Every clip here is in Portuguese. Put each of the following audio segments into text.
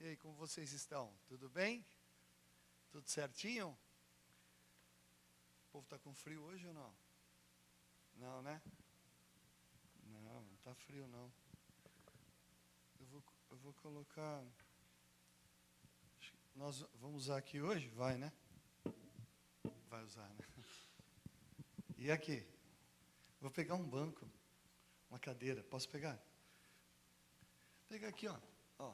aí, como vocês estão? Tudo bem? Tudo certinho? O povo está com frio hoje ou não? Não, né? Não, não está frio não. Eu vou colocar... Nós vamos usar aqui hoje? Vai, né? Vai usar, né? E aqui? Vou pegar um banco, uma cadeira. Posso pegar? Pega aqui, ó. Ó.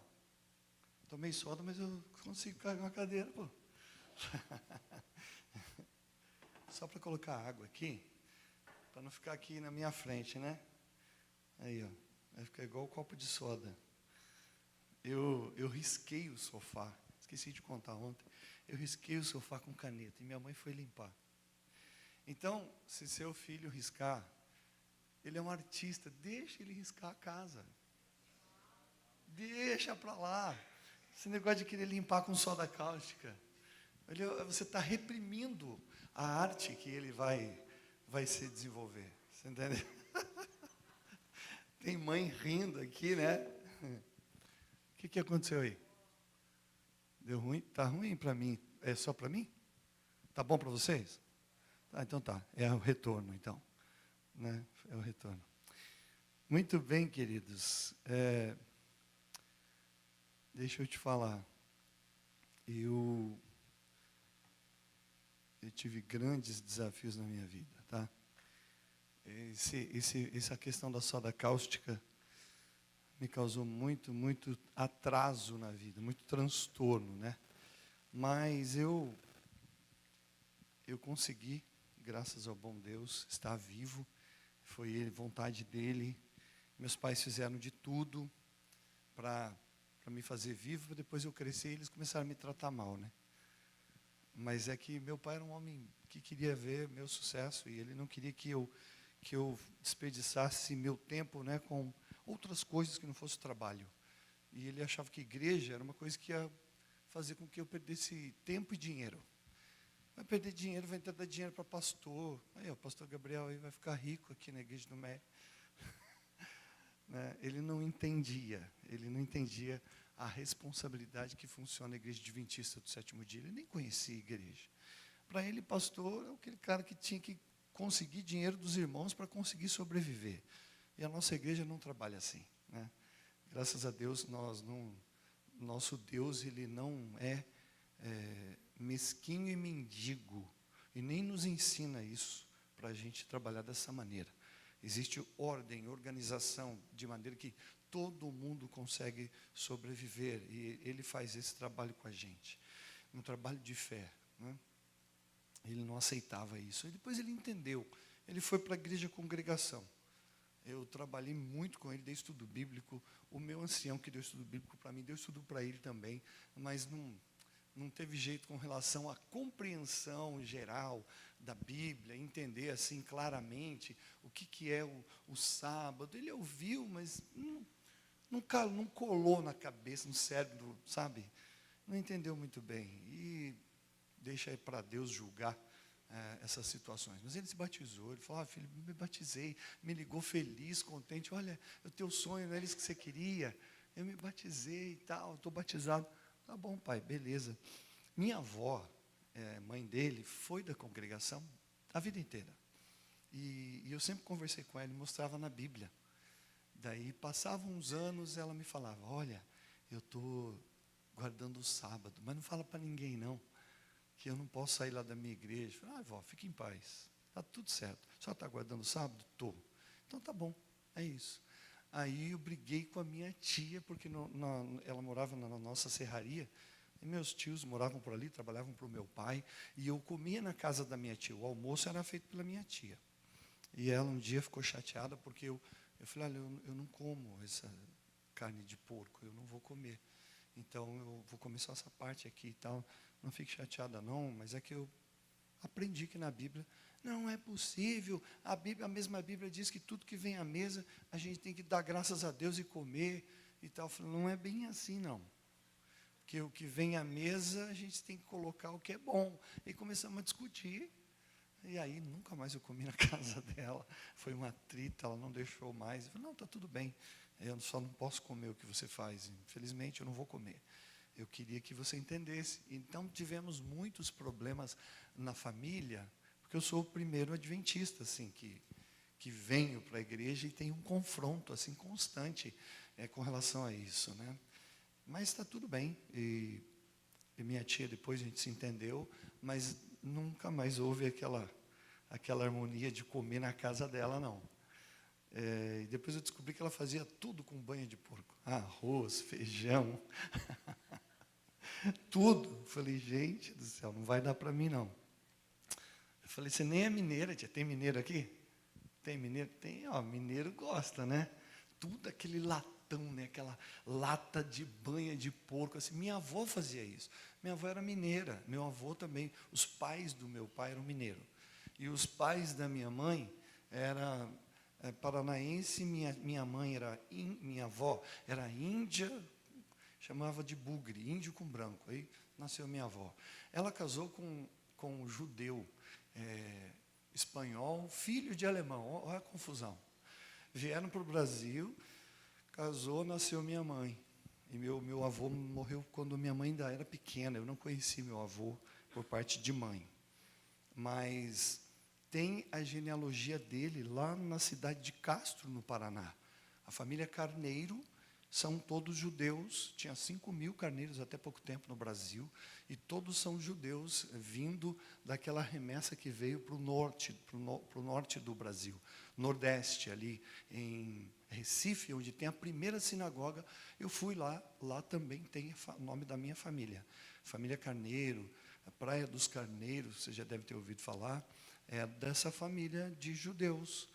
Tomei soda, mas eu consigo carregar uma cadeira, pô. Só para colocar água aqui, para não ficar aqui na minha frente, né? Aí, ó. Vai ficar igual o copo de soda. Eu risquei o sofá. Esqueci de contar ontem. Eu risquei o sofá com caneta e minha mãe foi limpar. Então, se seu filho riscar, ele é um artista, deixa ele riscar a casa. Deixa para lá. Esse negócio de querer limpar com soda cáustica. Você está reprimindo a arte que ele vai se desenvolver. Você entende? Tem mãe rindo aqui, né? O que aconteceu aí? Deu ruim? Está ruim para mim. É só para mim? Está bom para vocês? Tá, então tá. É o retorno, então. Né? É o retorno. Muito bem, queridos. Deixa eu te falar. Eu tive grandes desafios na minha vida, tá? Essa questão da soda cáustica me causou muito atraso na vida, muito transtorno, né? Mas eu consegui, graças ao bom Deus, estar vivo. Foi ele, vontade dele. Meus pais fizeram de tudo para me fazer vivo, para depois eu crescer e eles começaram a me tratar mal, né? Mas é que meu pai era um homem que queria ver meu sucesso e ele não queria que eu desperdiçasse meu tempo, né, com outras coisas que não fosse trabalho. E ele achava que igreja era uma coisa que ia fazer com que eu perdesse tempo e dinheiro. Vai perder dinheiro, vai tentar dar dinheiro para pastor. Aí, o pastor Gabriel aí vai ficar rico aqui na igreja do Mé. Né? Ele não entendia a responsabilidade que funciona a igreja adventista do sétimo dia. Ele nem conhecia a igreja. Para ele, pastor é aquele cara que tinha que conseguir dinheiro dos irmãos para conseguir sobreviver. E a nossa igreja não trabalha assim, né? Graças a Deus, nosso Deus, ele não é mesquinho e mendigo. E nem nos ensina isso, para a gente trabalhar dessa maneira. Existe ordem, organização, de maneira que todo mundo consegue sobreviver. E ele faz esse trabalho com a gente. Um trabalho de fé, né? Ele não aceitava isso. E depois ele entendeu. Ele foi para a igreja congregação. Eu trabalhei muito com ele, dei estudo bíblico. O meu ancião que deu estudo bíblico para mim, deu estudo para ele também. Mas não teve jeito com relação à compreensão geral da Bíblia, entender assim claramente o que é o sábado. Ele ouviu, mas não colou na cabeça, no cérebro, sabe? Não entendeu muito bem. E deixa aí para Deus julgar essas situações. Mas ele se batizou, ele falou, filho, me batizei, me ligou feliz, contente, olha, o teu sonho não era isso que você queria, eu me batizei e tal, estou batizado. Tá bom, pai, beleza. Minha avó, mãe dele, foi da congregação a vida inteira. E eu sempre conversei com ela e mostrava na Bíblia. Daí, passavam uns anos, ela me falava, olha, eu estou guardando o sábado, mas não fala para ninguém não, que eu não posso sair lá da minha igreja. Eu falei, vó, fique em paz, está tudo certo. Só está guardando o sábado? Estou. Então tá bom, é isso. Aí eu briguei com a minha tia, porque ela morava na nossa serraria, e meus tios moravam por ali, trabalhavam para o meu pai, e eu comia na casa da minha tia. O almoço era feito pela minha tia. E ela um dia ficou chateada, porque eu falei, olha, eu não como essa carne de porco, eu não vou comer. Então, eu vou comer só essa parte aqui e tal. Não fique chateada não, mas é que eu aprendi que na Bíblia não é possível. A mesma Bíblia diz que tudo que vem à mesa, a gente tem que dar graças a Deus e comer e tal. Eu falei, não é bem assim não. Porque o que vem à mesa, a gente tem que colocar o que é bom. E começamos a discutir. E aí, nunca mais eu comi na casa dela. Foi uma atrito, ela não deixou mais. Eu falei, não, está tudo bem. Eu só não posso comer o que você faz. Infelizmente, eu não vou comer. Eu queria que você entendesse. Então, tivemos muitos problemas na família, porque eu sou o primeiro adventista, assim, que venho para a igreja e tem um confronto, assim, constante com relação a isso, né? Mas está tudo bem. E minha tia, depois a gente se entendeu, mas nunca mais houve aquela harmonia de comer na casa dela, não. E depois eu descobri que ela fazia tudo com banha de porco. Arroz, feijão, tudo. Falei, gente do céu, não vai dar para mim, não. Eu falei, você nem é mineira, tia. Tem mineiro aqui? Tem mineiro? Tem, ó, mineiro gosta, né? Tudo aquele latão, né? Aquela lata de banha de porco. Assim. Minha avó fazia isso. Minha avó era mineira, meu avô também. Os pais do meu pai eram mineiros. E os pais da minha mãe eram paranaense, minha avó era índia, chamava de bugre, índio com branco. Aí nasceu minha avó. Ela casou com um judeu, espanhol, filho de alemão. Olha a confusão. Vieram para o Brasil, casou, nasceu minha mãe. E meu avô morreu quando minha mãe ainda era pequena. Eu não conheci meu avô por parte de mãe. Mas tem a genealogia dele lá na cidade de Castro, no Paraná. A família Carneiro são todos judeus. Tinha 5.000 carneiros até pouco tempo no Brasil. E todos são judeus, vindo daquela remessa que veio para o norte do Brasil. Nordeste, ali em Recife, onde tem a primeira sinagoga. Eu fui lá também tem o nome da minha família. Família Carneiro, a Praia dos Carneiros, você já deve ter ouvido falar. É dessa família de judeus,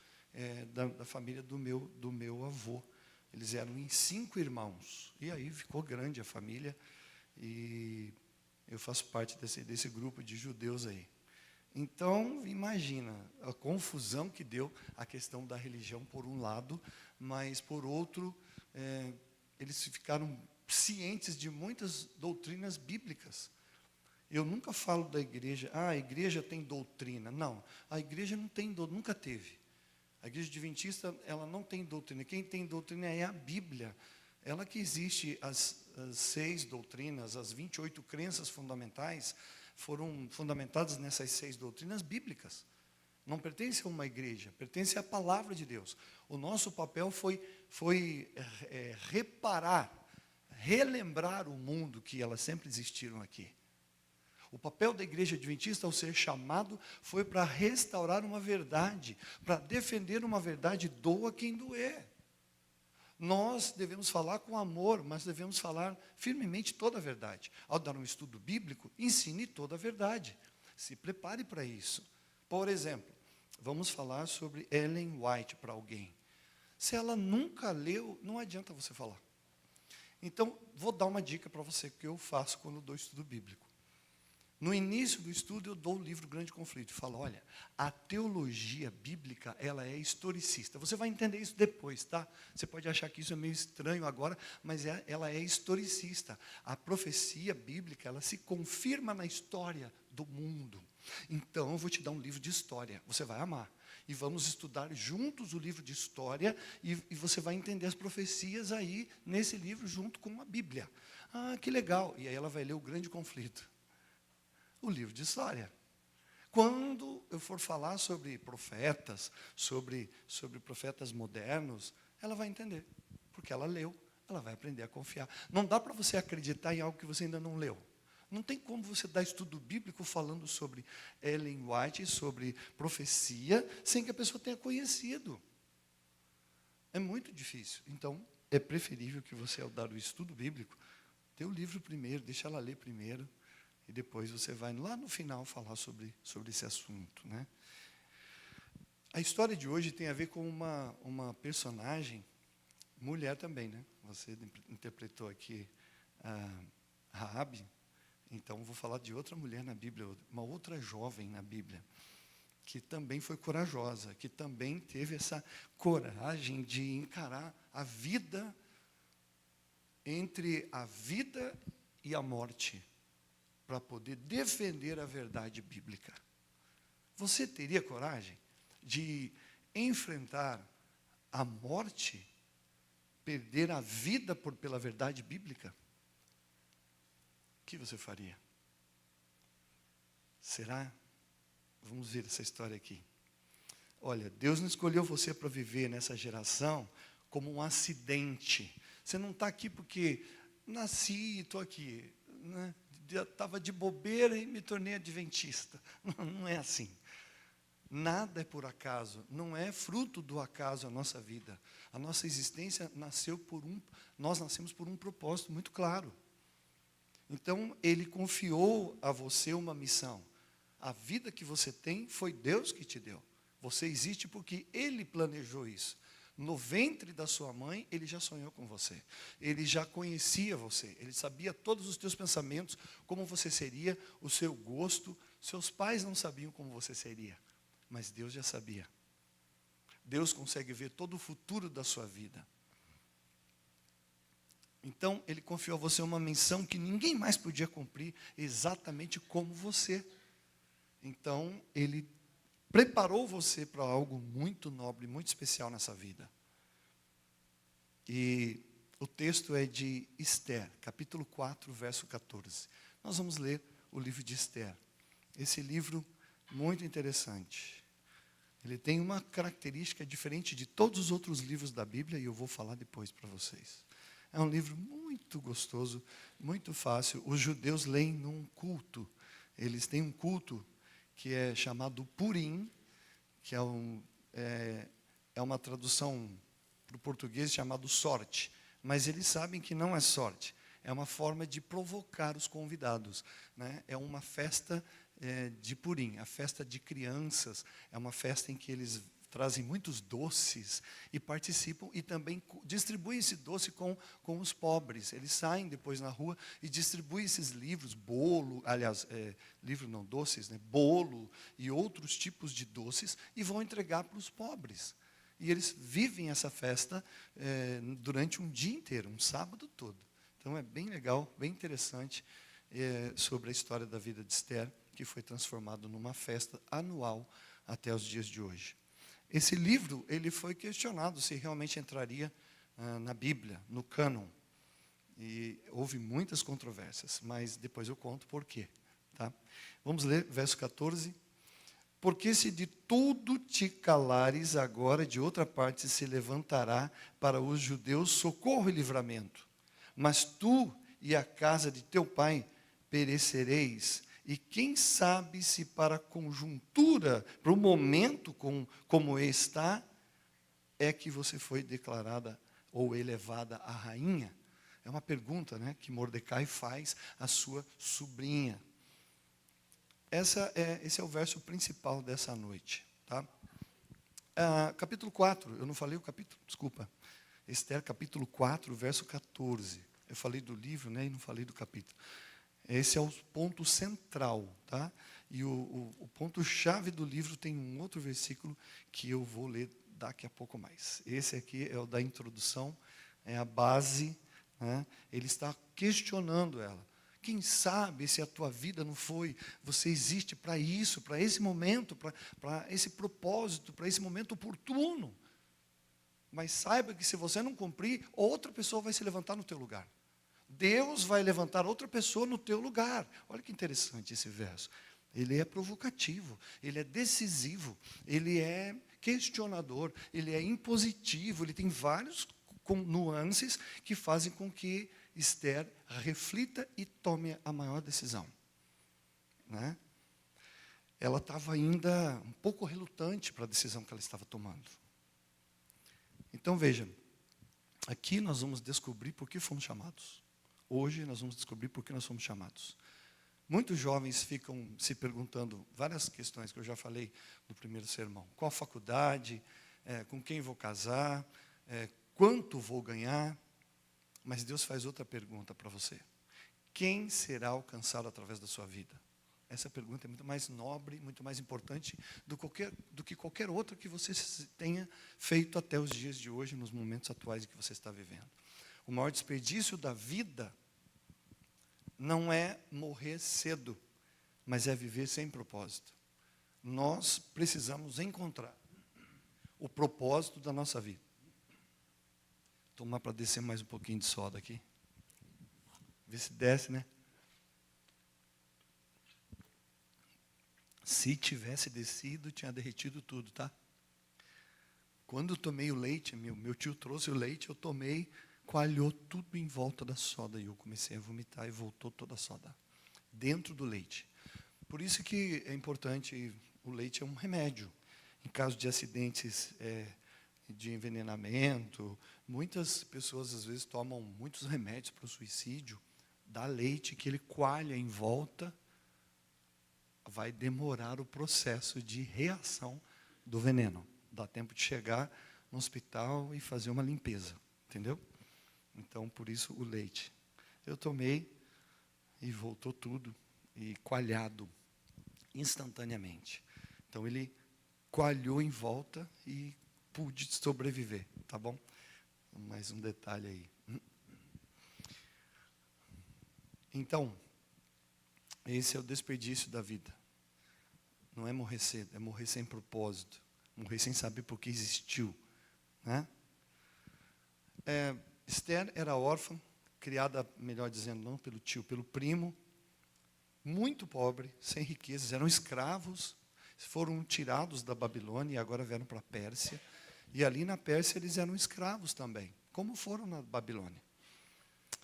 da família do meu avô. Eles eram em 5 irmãos. E aí ficou grande a família. E eu faço parte desse grupo de judeus aí. Então, imagina a confusão que deu a questão da religião, por um lado, mas, por outro, eles ficaram cientes de muitas doutrinas bíblicas. Eu nunca falo da igreja, a igreja tem doutrina. Não, a igreja não tem doutrina, nunca teve. A igreja adventista, ela não tem doutrina. Quem tem doutrina é a Bíblia. Ela que existe, as 6 doutrinas, as 28 crenças fundamentais, foram fundamentadas nessas 6 doutrinas bíblicas. Não pertence a uma igreja, pertence à palavra de Deus. O nosso papel foi reparar, relembrar o mundo que elas sempre existiram aqui. O papel da igreja adventista, ao ser chamado, foi para restaurar uma verdade, para defender uma verdade, doa quem doer. Nós devemos falar com amor, mas devemos falar firmemente toda a verdade. Ao dar um estudo bíblico, ensine toda a verdade. Se prepare para isso. Por exemplo, vamos falar sobre Ellen White para alguém. Se ela nunca leu, não adianta você falar. Então, vou dar uma dica para você que eu faço quando dou estudo bíblico. No início do estudo, eu dou o livro Grande Conflito. Falo, olha, a teologia bíblica, ela é historicista. Você vai entender isso depois, tá? Você pode achar que isso é meio estranho agora, mas ela é historicista. A profecia bíblica, ela se confirma na história do mundo. Então, eu vou te dar um livro de história. Você vai amar. E vamos estudar juntos o livro de história, e você vai entender as profecias aí, nesse livro, junto com a Bíblia. Ah, que legal. E aí ela vai ler o Grande Conflito. O livro de história. Quando eu for falar sobre profetas, sobre profetas modernos, ela vai entender, porque ela leu, ela vai aprender a confiar. Não dá para você acreditar em algo que você ainda não leu. Não tem como você dar estudo bíblico falando sobre Ellen White, sobre profecia, sem que a pessoa tenha conhecido. É muito difícil. Então, é preferível que você, ao dar o estudo bíblico, dê o livro primeiro, deixa ela ler primeiro, e depois você vai lá no final falar sobre esse assunto, né? A história de hoje tem a ver com uma personagem, mulher também, né? Você interpretou aqui a Raabe, então vou falar de outra mulher na Bíblia, uma outra jovem na Bíblia, que também foi corajosa, que também teve essa coragem de encarar a vida, entre a vida e a morte, para poder defender a verdade bíblica. Você teria coragem de enfrentar a morte, perder a vida pela verdade bíblica? que você faria? Será? Vamos ver essa história aqui. Olha, Deus não escolheu você para viver nessa geração como um acidente. Você não está aqui porque nasci e estou aqui. Né? Estava de bobeira e me tornei adventista. Não é assim. Nada é por acaso. Não é fruto do acaso a nossa vida. A nossa existência nós nascemos por um propósito muito claro. Então, Ele confiou a você uma missão. A vida que você tem foi Deus que te deu. Você existe porque Ele planejou isso. No ventre da sua mãe, Ele já sonhou com você. Ele já conhecia você. Ele sabia todos os teus pensamentos, como você seria, o seu gosto. Seus pais não sabiam como você seria, mas Deus já sabia. Deus consegue ver todo o futuro da sua vida. Então, Ele confiou a você uma missão que ninguém mais podia cumprir, exatamente como você. Então, Ele preparou você para algo muito nobre, muito especial nessa vida. E o texto é de Esther, capítulo 4, verso 14. Nós vamos ler o livro de Esther. Esse livro, muito interessante. Ele tem uma característica diferente de todos os outros livros da Bíblia, e eu vou falar depois para vocês. É um livro muito gostoso, muito fácil. Os judeus leem num culto. Eles têm um culto que é chamado Purim, que é uma tradução para o português chamado sorte. Mas eles sabem que não é sorte. É uma forma de provocar os convidados. Né? É uma festa de Purim, a festa de crianças. É uma festa em que eles trazem muitos doces e participam e também distribuem esse doce com os pobres. Eles saem depois na rua e distribuem esses livros, doces, né? Bolo e outros tipos de doces e vão entregar para os pobres. E eles vivem essa festa durante um dia inteiro, um sábado todo. Então é bem legal, bem interessante sobre a história da vida de Esther, que foi transformado numa festa anual até os dias de hoje. Esse livro, ele foi questionado se realmente entraria na Bíblia, no cânon. E houve muitas controvérsias, mas depois eu conto por quê. Tá? Vamos ler, verso 14. Porque se de tudo te calares, agora de outra parte se levantará para os judeus socorro e livramento. Mas tu e a casa de teu pai perecereis. E quem sabe se para a conjuntura, para o momento como está, é que você foi declarada ou elevada a rainha? É uma pergunta, né, que Mordecai faz à sua sobrinha. Esse é o verso principal dessa noite. Tá? Capítulo 4, eu não falei o capítulo, desculpa. Esther, capítulo 4, verso 14. Eu falei do livro, né, e não falei do capítulo. Esse é o ponto central, tá? E o ponto-chave do livro tem um outro versículo que eu vou ler daqui a pouco mais. Esse aqui é o da introdução, é a base, né? Ele está questionando ela. Quem sabe se a tua vida não foi, você existe para isso, para esse momento, para esse propósito, para esse momento oportuno. Mas saiba que se você não cumprir, outra pessoa vai se levantar no teu lugar. Deus vai levantar outra pessoa no teu lugar. Olha que interessante esse verso. Ele é provocativo, ele é decisivo, ele é questionador, ele é impositivo, ele tem vários nuances que fazem com que Esther reflita e tome a maior decisão. Né? Ela estava ainda um pouco relutante para a decisão que ela estava tomando. Então veja, aqui nós vamos descobrir por que fomos chamados. Hoje nós vamos descobrir por que nós somos chamados. Muitos jovens ficam se perguntando várias questões que eu já falei no primeiro sermão. Qual faculdade? Com quem vou casar? Quanto vou ganhar? Mas Deus faz outra pergunta para você. Quem será alcançado através da sua vida? Essa pergunta é muito mais nobre, muito mais importante do que qualquer outra que você tenha feito até os dias de hoje, nos momentos atuais em que você está vivendo. O maior desperdício da vida não é morrer cedo, mas é viver sem propósito. Nós precisamos encontrar o propósito da nossa vida. Tomar para descer mais um pouquinho de soda aqui. Vê se desce, né? Se tivesse descido, tinha derretido tudo, tá? Quando eu tomei o leite, meu tio trouxe o leite, eu tomei, coalhou tudo em volta da soda. E eu comecei a vomitar e voltou toda a soda dentro do leite. Por isso que é importante, o leite é um remédio. Em caso de acidentes de envenenamento, muitas pessoas às vezes tomam muitos remédios para o suicídio. Dá leite que ele coalha em volta, vai demorar o processo de reação do veneno. Dá tempo de chegar no hospital e fazer uma limpeza, entendeu? Então, por isso, o leite. Eu tomei e voltou tudo, e coalhado, instantaneamente. Então, ele coalhou em volta e pude sobreviver, tá bom? Mais um detalhe aí. Então, esse é o desperdício da vida. Não é morrer cedo, é morrer sem propósito. Morrer sem saber por que existiu. Né? Esther era órfã, criada, melhor dizendo, não pelo tio, pelo primo, muito pobre, sem riquezas, eram escravos, foram tirados da Babilônia e agora vieram para a Pérsia. E ali na Pérsia eles eram escravos também, como foram na Babilônia.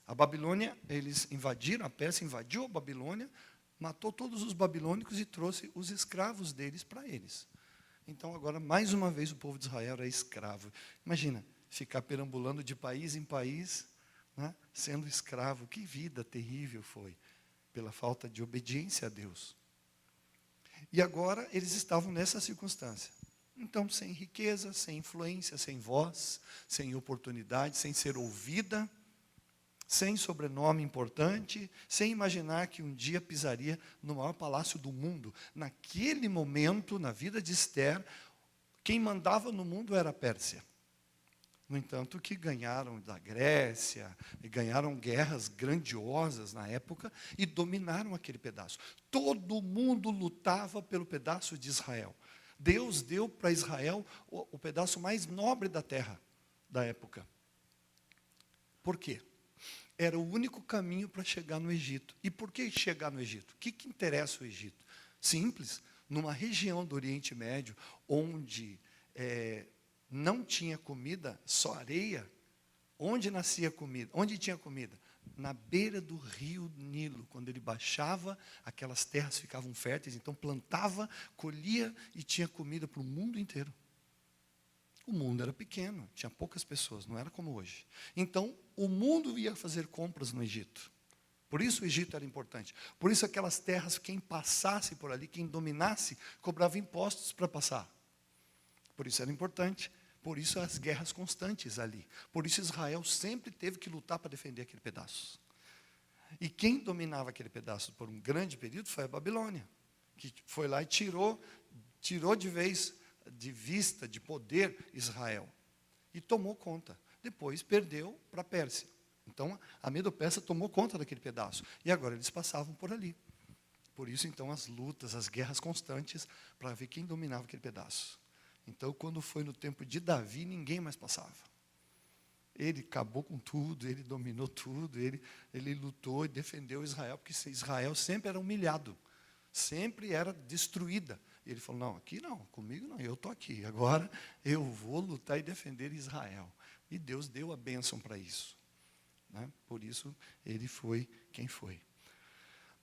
A Babilônia, eles invadiram, a Pérsia invadiu a Babilônia, matou todos os babilônicos e trouxe os escravos deles para eles. Então, agora, mais uma vez, o povo de Israel é escravo. Imagina, ficar perambulando de país em país, né, sendo escravo. Que vida terrível foi, pela falta de obediência a Deus. E agora, eles estavam nessa circunstância. Então, sem riqueza, sem influência, sem voz, sem oportunidade, sem ser ouvida, sem sobrenome importante, sem imaginar que um dia pisaria no maior palácio do mundo. Naquele momento, na vida de Esther, quem mandava no mundo era a Pérsia. No entanto, que ganharam da Grécia, e ganharam guerras grandiosas na época, e dominaram aquele pedaço. Todo mundo lutava pelo pedaço de Israel. Deus deu para Israel o pedaço mais nobre da terra, da época. Por quê? Era o único caminho para chegar no Egito. E por que chegar no Egito? O que interessa o Egito? Simples, numa região do Oriente Médio, onde não tinha comida, só areia, onde nascia comida? Onde tinha comida? Na beira do rio Nilo. Quando ele baixava, aquelas terras ficavam férteis, então plantava, colhia e tinha comida para o mundo inteiro. O mundo era pequeno, tinha poucas pessoas, não era como hoje. Então, o mundo ia fazer compras no Egito. Por isso o Egito era importante. Por isso aquelas terras, quem passasse por ali, quem dominasse, cobrava impostos para passar. Por isso era importante. Por isso as guerras constantes ali. Por isso Israel sempre teve que lutar para defender aquele pedaço. E quem dominava aquele pedaço por um grande período foi a Babilônia, que foi lá e tirou de vez, de vista, de poder, Israel. E tomou conta. Depois perdeu para a Pérsia. Então, a Medo-Persa tomou conta daquele pedaço. E agora eles passavam por ali. Por isso, então, as lutas, as guerras constantes, para ver quem dominava aquele pedaço. Então, quando foi no tempo de Davi, ninguém mais passava. Ele acabou com tudo, ele dominou tudo, ele lutou e defendeu Israel, porque Israel sempre era humilhado, sempre era destruída. E ele falou, não, aqui não, comigo não, eu estou aqui. Agora eu vou lutar e defender Israel. E Deus deu a bênção para isso. Né? Por isso, ele foi quem foi.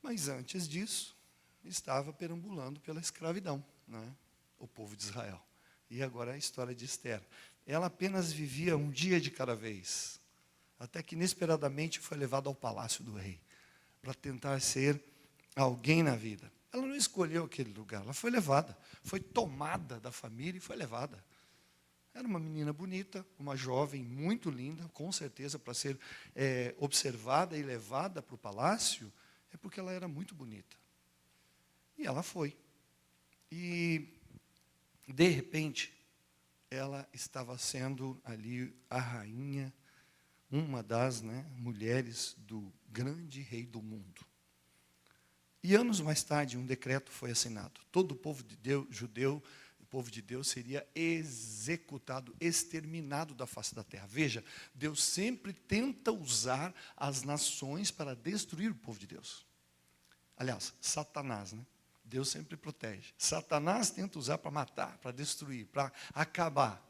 Mas antes disso, estava perambulando pela escravidão, né? O povo de Israel. E agora a história de Esther. Ela apenas vivia um dia de cada vez, até que inesperadamente foi levada ao palácio do rei, para tentar ser alguém na vida. Ela não escolheu aquele lugar, ela foi levada, foi tomada da família e foi levada. Era uma menina bonita, uma jovem muito linda, com certeza para ser observada e levada para o palácio, é porque ela era muito bonita. E ela foi. E, de repente, ela estava sendo ali a rainha, uma das mulheres do grande rei do mundo. E anos mais tarde, um decreto foi assinado. Todo o povo de Deus, judeu, o povo de Deus seria executado, exterminado da face da terra. Veja, Deus sempre tenta usar as nações para destruir o povo de Deus. Aliás, Satanás, né? Deus sempre protege. Satanás tenta usar para matar, para destruir, para acabar.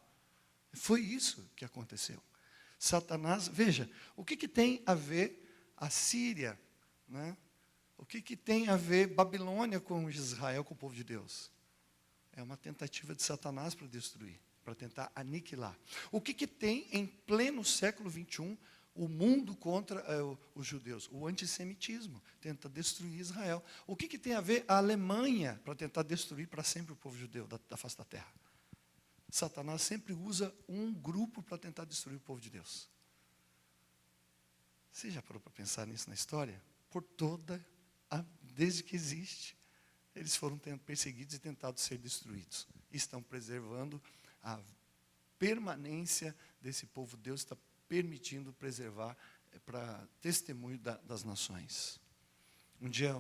Foi isso que aconteceu. Satanás, veja, o que tem a ver a Síria, né? O que tem a ver Babilônia com Israel, com o povo de Deus? É uma tentativa de Satanás para destruir, para tentar aniquilar. O que tem em pleno século 21 o mundo contra os judeus? O antissemitismo, tenta destruir Israel. O que tem a ver a Alemanha para tentar destruir para sempre o povo judeu da face da terra? Satanás sempre usa um grupo para tentar destruir o povo de Deus. Você já parou para pensar nisso na história? Desde que existe, eles foram perseguidos e tentados ser destruídos. Estão preservando a permanência desse povo. Deus está permitindo preservar para testemunho das nações. Um dia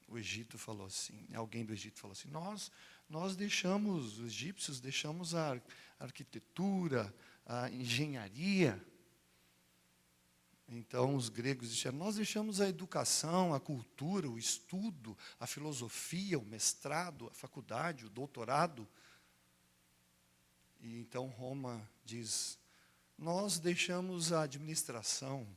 o Egito falou assim, alguém do Egito falou assim, nós deixamos, os egípcios deixamos a arquitetura, a engenharia. Então os gregos disseram, nós deixamos a educação, a cultura, o estudo, a filosofia, o mestrado, a faculdade, o doutorado. E então Roma diz, nós deixamos a administração,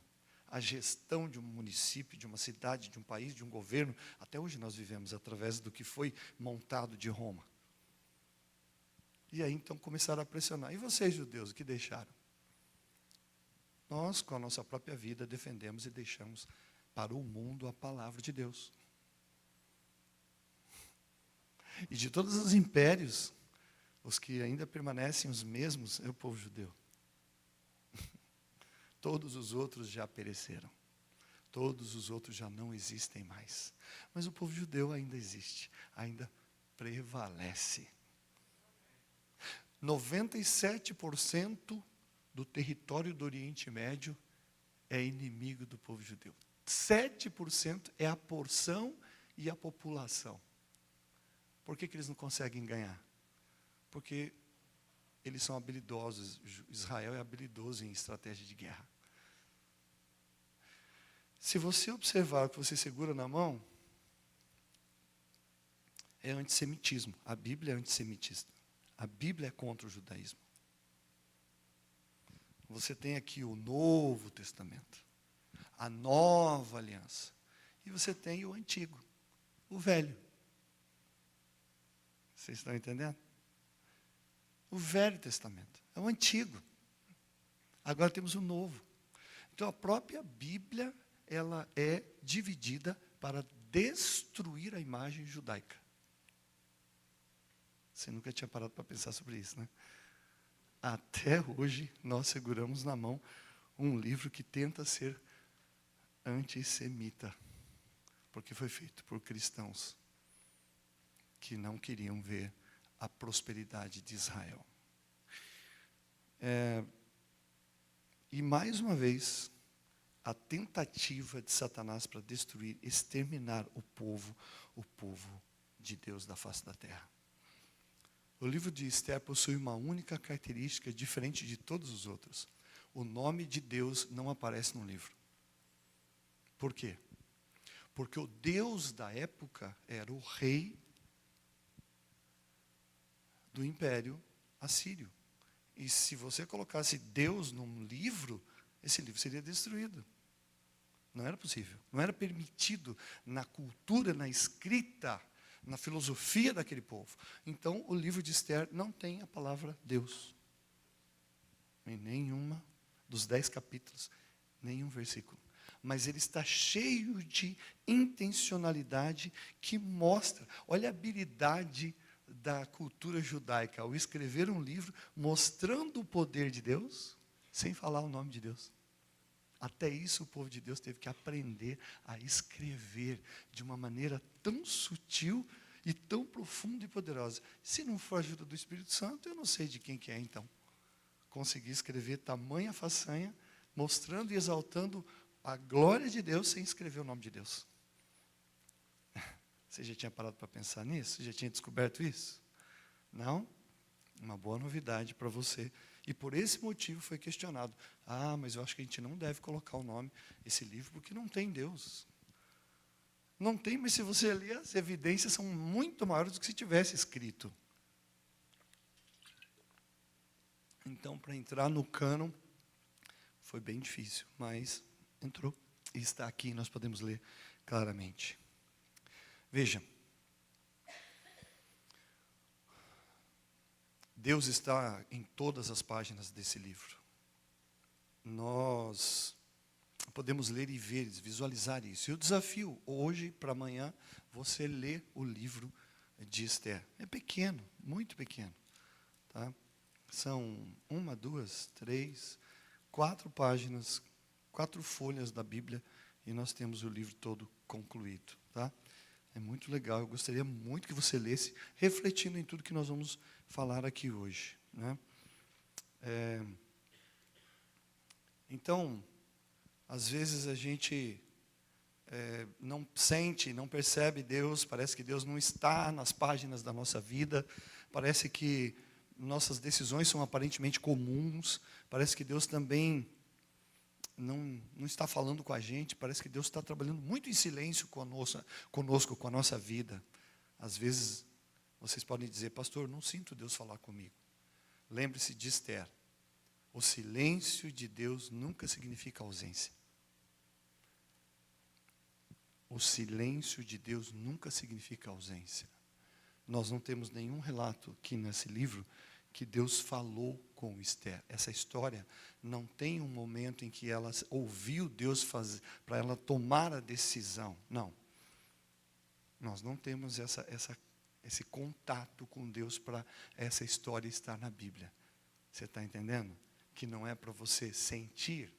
a gestão de um município, de uma cidade, de um país, de um governo. Até hoje nós vivemos através do que foi montado de Roma. E aí então começaram a pressionar. E vocês, judeus, o que deixaram? Nós, com a nossa própria vida, defendemos e deixamos para o mundo a palavra de Deus. E de todos os impérios, os que ainda permanecem os mesmos é o povo judeu. Todos os outros já pereceram. Todos os outros já não existem mais. Mas o povo judeu ainda existe, ainda prevalece. 97% do território do Oriente Médio é inimigo do povo judeu. 7% é a porção e a população. Por que eles não conseguem ganhar? Porque eles são habilidosos. Israel é habilidoso em estratégia de guerra. Se você observar o que você segura na mão, é antissemitismo. A Bíblia é antissemitista. A Bíblia é contra o judaísmo. Você tem aqui o Novo Testamento, a Nova Aliança. E você tem o Antigo, o Velho. Vocês estão entendendo? O Velho Testamento, é o Antigo. Agora temos o Novo. Então a própria Bíblia, ela é dividida para destruir a imagem judaica. Você nunca tinha parado para pensar sobre isso, né? Até hoje, nós seguramos na mão um livro que tenta ser antissemita, porque foi feito por cristãos que não queriam ver a prosperidade de Israel. E mais uma vez, a tentativa de Satanás para destruir, exterminar o povo de Deus da face da terra. O livro de Esther possui uma única característica diferente de todos os outros. O nome de Deus não aparece no livro. Por quê? Porque o Deus da época era o rei do império assírio. E se você colocasse Deus num livro, esse livro seria destruído. Não era possível. Não era permitido na cultura, na escrita, na filosofia daquele povo. Então, o livro de Esther não tem a palavra Deus. Em nenhuma dos 10 capítulos, nenhum versículo. Mas ele está cheio de intencionalidade que mostra, olha a habilidade da cultura judaica, ao escrever um livro mostrando o poder de Deus, sem falar o nome de Deus. Até isso o povo de Deus teve que aprender a escrever de uma maneira tão sutil e tão profunda e poderosa. Se não for a ajuda do Espírito Santo, eu não sei de quem que é então. Conseguir escrever tamanha façanha, mostrando e exaltando a glória de Deus sem escrever o nome de Deus. Você já tinha parado para pensar nisso? Você já tinha descoberto isso? Não? Uma boa novidade para você. E por esse motivo foi questionado. Mas eu acho que a gente não deve colocar o nome, esse livro, porque não tem Deus. Não tem, mas se você ler, as evidências são muito maiores do que se tivesse escrito. Então, para entrar no cânon, foi bem difícil, mas entrou e está aqui, nós podemos ler claramente. Veja, Deus está em todas as páginas desse livro. Nós podemos ler e ver, visualizar isso. E o desafio, hoje para amanhã, você ler o livro de Esther. É pequeno, muito pequeno. Tá? São 1, 2, 3, 4 páginas, 4 folhas da Bíblia, e nós temos o livro todo concluído. Tá? É muito legal, eu gostaria muito que você lesse, refletindo em tudo que nós vamos falar aqui hoje. Né? Então, às vezes a gente não sente, não percebe Deus, parece que Deus não está nas páginas da nossa vida, parece que nossas decisões são aparentemente comuns, parece que Deus também não está falando com a gente, parece que Deus está trabalhando muito em silêncio conosco, com a nossa vida. Às vezes, vocês podem dizer, pastor, não sinto Deus falar comigo. Lembre-se de Esther. O silêncio de Deus nunca significa ausência. O silêncio de Deus nunca significa ausência. Nós não temos nenhum relato aqui nesse livro que Deus falou com Esther. Essa história não tem um momento em que ela ouviu Deus fazer, para ela tomar a decisão. Não. Nós não temos esse contato com Deus para essa história estar na Bíblia. Você está entendendo? Que não é para você sentir.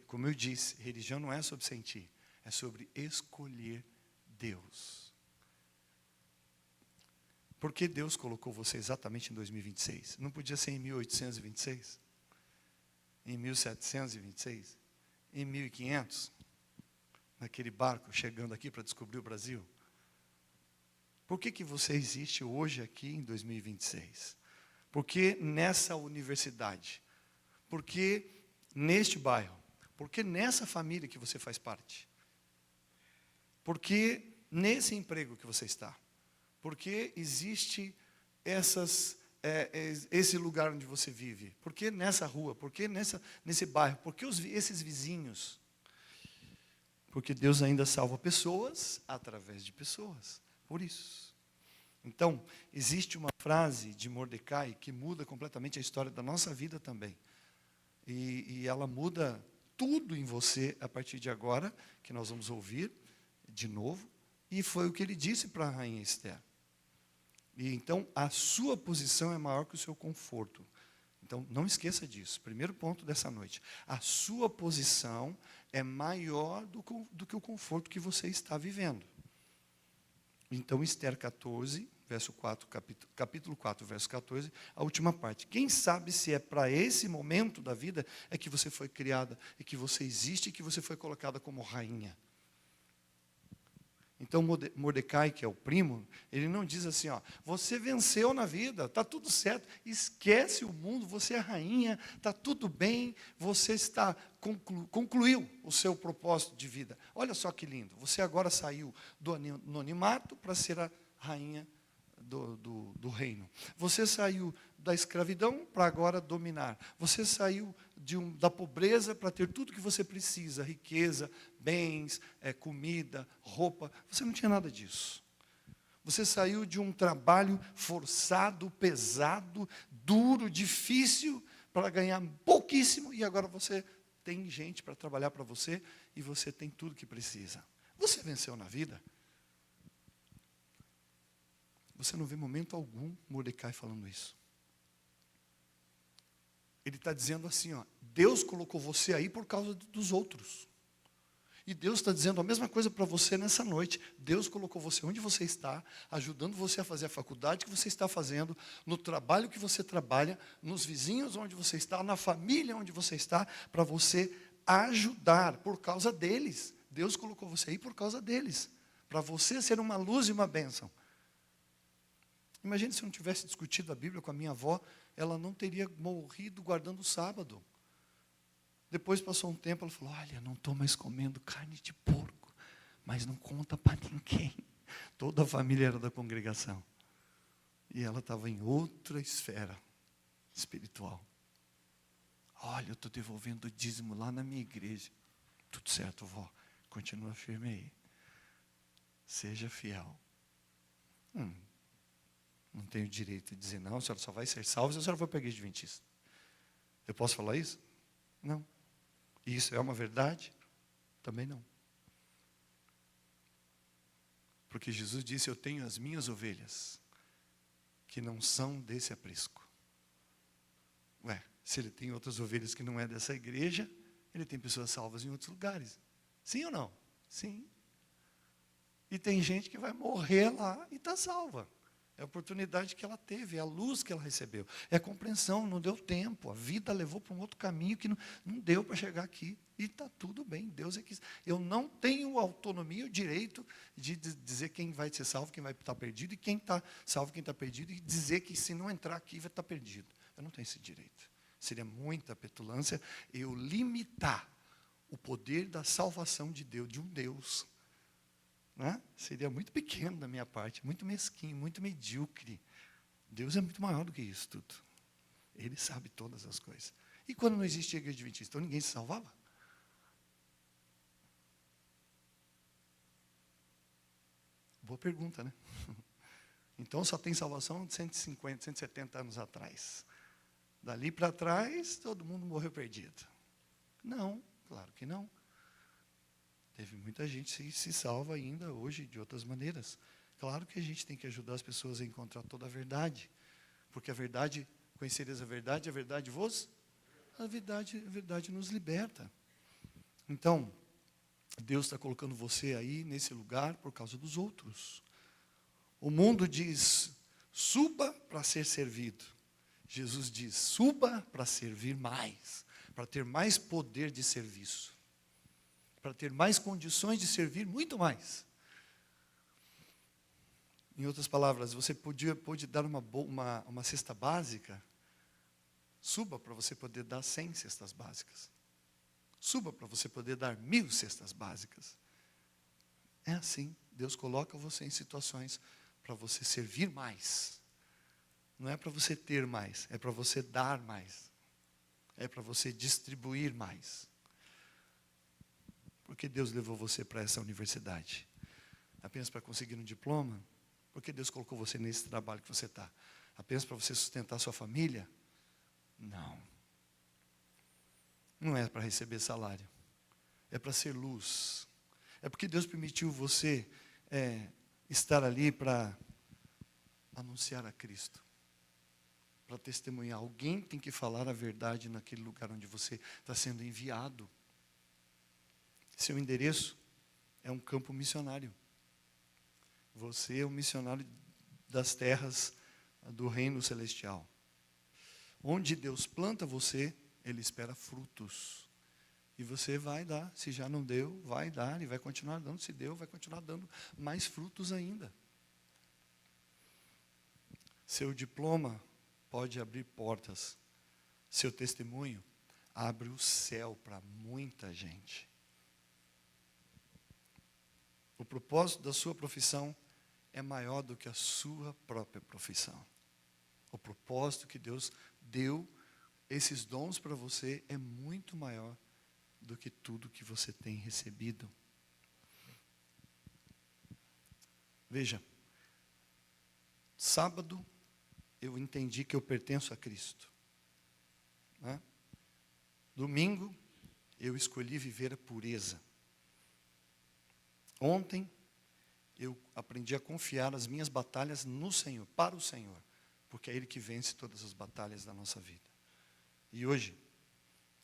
Como eu disse, religião não é sobre sentir, é sobre escolher Deus. Por que Deus colocou você exatamente em 2026? Não podia ser em 1826? Em 1726? Em 1500? Naquele barco chegando aqui para descobrir o Brasil? Por que você existe hoje aqui em 2026? Por que nessa universidade? Por que neste bairro? Por que nessa família que você faz parte? Por que nesse emprego que você está? Por que existe esse lugar onde você vive? Por que nessa rua? Por que nesse bairro? Por que esses vizinhos? Porque Deus ainda salva pessoas através de pessoas. Por isso. Então, existe uma frase de Mordecai que muda completamente a história da nossa vida também. E ela muda tudo em você a partir de agora, que nós vamos ouvir de novo. E foi o que ele disse para a rainha Esther. E então, a sua posição é maior que o seu conforto. Então, não esqueça disso. Primeiro ponto dessa noite. A sua posição é maior do que o conforto que você está vivendo. Então, Esther 14, verso 4, capítulo 4, verso 14, a última parte. Quem sabe se é para esse momento da vida é que você foi criada, e que você existe, e que você foi colocada como rainha. Então, Mordecai, que é o primo, ele não diz assim, ó, você venceu na vida, está tudo certo, esquece o mundo, você é rainha, está tudo bem, você concluiu o seu propósito de vida. Olha só que lindo, você agora saiu do anonimato para ser a rainha do reino. Você saiu da escravidão para agora dominar. Você saiu da pobreza para ter tudo que você precisa, riqueza, bens, comida, roupa. Você não tinha nada disso. Você saiu de um trabalho forçado, pesado, duro, difícil, para ganhar pouquíssimo, e agora você tem gente para trabalhar para você, e você tem tudo que precisa. Você venceu na vida. Você não vê momento algum Mordecai falando isso. Ele está dizendo assim, ó, Deus colocou você aí por causa dos outros. E Deus está dizendo a mesma coisa para você nessa noite. Deus colocou você onde você está, ajudando você a fazer a faculdade que você está fazendo, no trabalho que você trabalha, nos vizinhos onde você está, na família onde você está, para você ajudar por causa deles. Deus colocou você aí por causa deles, para você ser uma luz e uma bênção. Imagine se eu não tivesse discutido a Bíblia com a minha avó, ela não teria morrido guardando o sábado. Depois passou um tempo, ela falou, olha, não estou mais comendo carne de porco, mas não conta para ninguém. Toda a família era da congregação. E ela estava em outra esfera espiritual. Olha, eu estou devolvendo o dízimo lá na minha igreja. Tudo certo, vó. Continua firme aí. Seja fiel. Não tenho direito de dizer, não, a senhora só vai ser salva se a senhora for para a igreja adventista. Eu posso falar isso? Não. E isso é uma verdade? Também não. Porque Jesus disse, eu tenho as minhas ovelhas, que não são desse aprisco. Ué, se ele tem outras ovelhas que não é dessa igreja, ele tem pessoas salvas em outros lugares. Sim ou não? Sim. E tem gente que vai morrer lá e está salva. É a oportunidade que ela teve, é a luz que ela recebeu. É a compreensão, não deu tempo. A vida levou para um outro caminho que não deu para chegar aqui. E está tudo bem, Deus é que... Eu não tenho autonomia, o direito de dizer quem vai ser salvo, quem vai estar perdido, e quem está salvo, quem está perdido, e dizer que se não entrar aqui vai estar perdido. Eu não tenho esse direito. Seria muita petulância eu limitar o poder da salvação de Deus, de um Deus. Né? Seria muito pequeno da minha parte, muito mesquinho, muito medíocre. Deus é muito maior do que isso tudo. Ele sabe todas as coisas. E quando não existia igreja adventista, então ninguém se salvava? Boa pergunta, né? Então só tem salvação de 150, 170 anos atrás. Dali para trás, todo mundo morreu perdido. Não, claro que não. Teve muita gente que se salva ainda hoje de outras maneiras. Claro que a gente tem que ajudar as pessoas a encontrar toda a verdade. Porque a verdade, conhecereis a verdade vos... A verdade nos liberta. Então, Deus está colocando você aí nesse lugar por causa dos outros. O mundo diz, suba para ser servido. Jesus diz, suba para servir mais, para ter mais poder de serviço. Para ter mais condições de servir muito mais. Em outras palavras, você pode dar uma cesta básica, suba para você poder dar 100 cestas básicas. Suba para você poder dar 1000 cestas básicas. É assim, Deus coloca você em situações para você servir mais. Não é para você ter mais, é para você dar mais. É para você distribuir mais. Por que Deus levou você para essa universidade? Apenas para conseguir um diploma? Por que Deus colocou você nesse trabalho que você está? Apenas para você sustentar sua família? Não. Não é para receber salário. É para ser luz. É porque Deus permitiu você estar ali para anunciar a Cristo. Para testemunhar. Alguém tem que falar a verdade naquele lugar onde você está sendo enviado. Seu endereço é um campo missionário. Você é um missionário das terras do reino celestial. Onde Deus planta você, Ele espera frutos. E você vai dar, se já não deu, vai dar e vai continuar dando. Se deu, vai continuar dando mais frutos ainda. Seu diploma pode abrir portas. Seu testemunho abre o céu para muita gente. O propósito da sua profissão é maior do que a sua própria profissão. O propósito que Deus deu, esses dons para você, é muito maior do que tudo que você tem recebido. Veja, sábado eu entendi que eu pertenço a Cristo. Né? Domingo eu escolhi viver a pureza. Ontem, eu aprendi a confiar as minhas batalhas no Senhor, para o Senhor, porque é Ele que vence todas as batalhas da nossa vida. E hoje,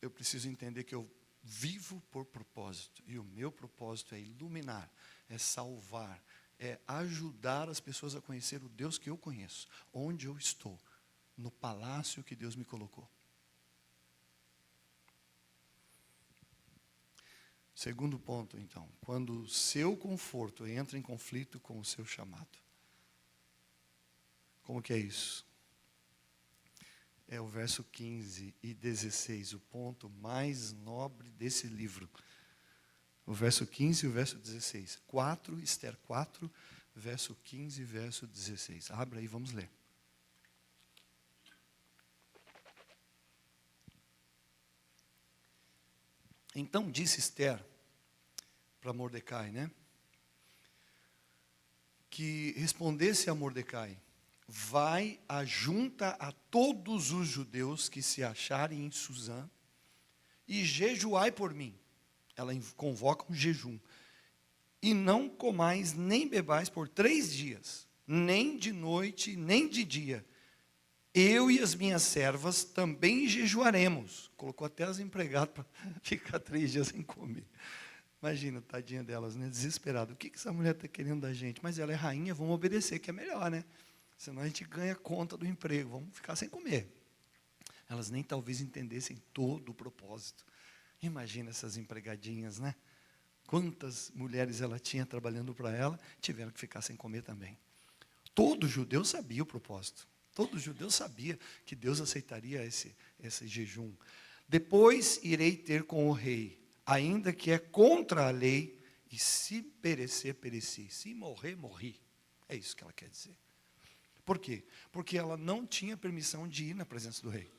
eu preciso entender que eu vivo por propósito, e o meu propósito é iluminar, é salvar, é ajudar as pessoas a conhecer o Deus que eu conheço, onde eu estou, no palácio que Deus me colocou. Segundo ponto, então, quando o seu conforto entra em conflito com o seu chamado. Como que é isso? É o verso 15 e 16, o ponto mais nobre desse livro. o verso 15 e o verso 16. 4, Esther 4, verso 15 e verso 16. Abra aí, vamos ler. Então disse Esther para Mordecai, né? Que respondesse a Mordecai: vai ajunta a todos os judeus que se acharem em Suzã e jejuai por mim. Ela convoca um jejum. E não comais nem bebais por 3 dias, nem de noite, nem de dia. Eu e as minhas servas também jejuaremos. Colocou até as empregadas para ficar 3 dias sem comer. Imagina, tadinha delas, né? Desesperada. O que essa mulher está querendo da gente? Mas ela é rainha, vamos obedecer, que é melhor, né? Senão a gente ganha conta do emprego, vamos ficar sem comer. Elas nem talvez entendessem todo o propósito. Imagina essas empregadinhas, né? Quantas mulheres ela tinha trabalhando para ela, tiveram que ficar sem comer também. Todo judeu sabia o propósito. Todo judeu sabia que Deus aceitaria esse jejum. Depois irei ter com o rei, ainda que é contra a lei, e se perecer, pereci. Se morrer, morri. É isso que ela quer dizer. Por quê? Porque ela não tinha permissão de ir na presença do rei.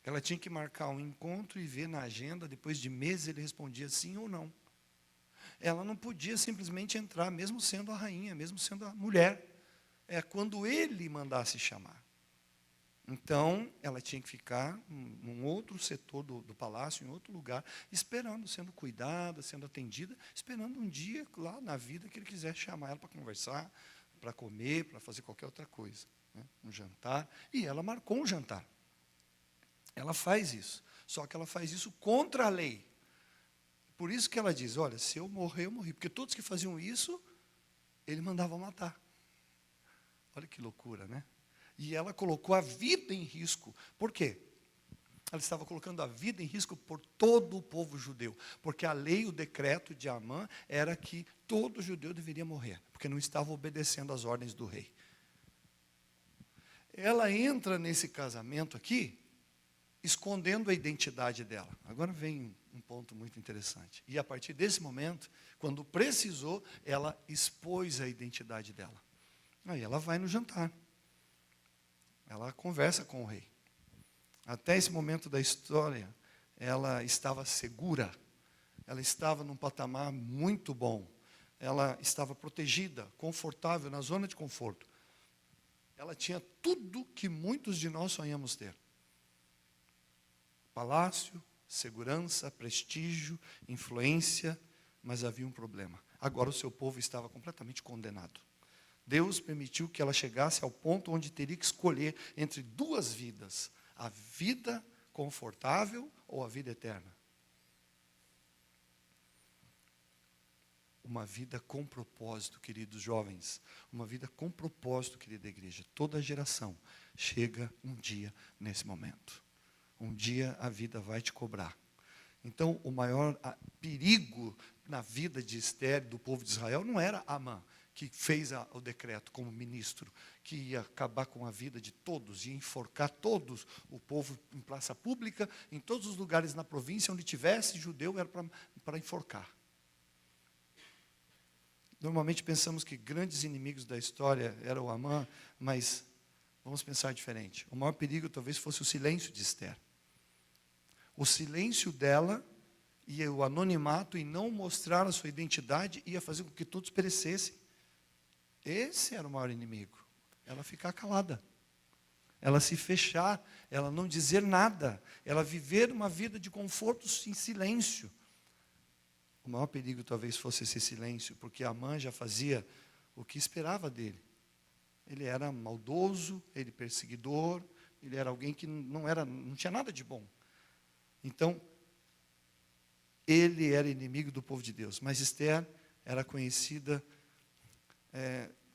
Ela tinha que marcar um encontro e ver na agenda, depois de meses ele respondia sim ou não. Ela não podia simplesmente entrar, mesmo sendo a rainha, mesmo sendo a mulher. É quando ele mandasse chamar. Então, ela tinha que ficar num outro setor do palácio, em outro lugar, esperando, sendo cuidada, sendo atendida, esperando um dia lá na vida que ele quisesse chamar ela para conversar, para comer, para fazer qualquer outra coisa. Né? Um jantar. E ela marcou um jantar. Ela faz isso. Só que ela faz isso contra a lei. Por isso que ela diz, olha, se eu morrer, eu morri. Porque todos que faziam isso, ele mandava matar. Olha que loucura, né? E ela colocou a vida em risco. Por quê? Ela estava colocando a vida em risco por todo o povo judeu. Porque a lei, o decreto de Amã, era que todo judeu deveria morrer. Porque não estava obedecendo às ordens do rei. Ela entra nesse casamento aqui, escondendo a identidade dela. Agora vem um ponto muito interessante. E a partir desse momento, quando precisou, ela expôs a identidade dela. Aí ela vai no jantar. Ela conversa com o rei. Até esse momento da história, ela estava segura. Ela estava num patamar muito bom. Ela estava protegida, confortável, na zona de conforto. Ela tinha tudo que muitos de nós sonhamos ter. Palácio, segurança, prestígio, influência, mas havia um problema. Agora o seu povo estava completamente condenado. Deus permitiu que ela chegasse ao ponto onde teria que escolher entre 2 vidas. A vida confortável ou a vida eterna. Uma vida com propósito, queridos jovens. Uma vida com propósito, querida igreja. Toda geração chega um dia nesse momento. Um dia a vida vai te cobrar. Então, o maior perigo na vida de Esther, do povo de Israel, não era Amã, que fez o decreto como ministro, que ia acabar com a vida de todos, ia enforcar todos, o povo em praça pública, em todos os lugares na província onde tivesse judeu, era para enforcar. Normalmente pensamos que grandes inimigos da história eram o Amã, mas vamos pensar diferente. O maior perigo talvez fosse o silêncio de Esther. O silêncio dela e o anonimato em não mostrar a sua identidade ia fazer com que todos perecessem. Esse era o maior inimigo. Ela ficar calada. Ela se fechar, ela não dizer nada. Ela viver uma vida de conforto em silêncio. O maior perigo talvez fosse esse silêncio, porque Amã já fazia o que esperava dele. Ele era maldoso, ele perseguidor, ele era alguém que não tinha nada de bom. Então, ele era inimigo do povo de Deus. Mas Esther era conhecida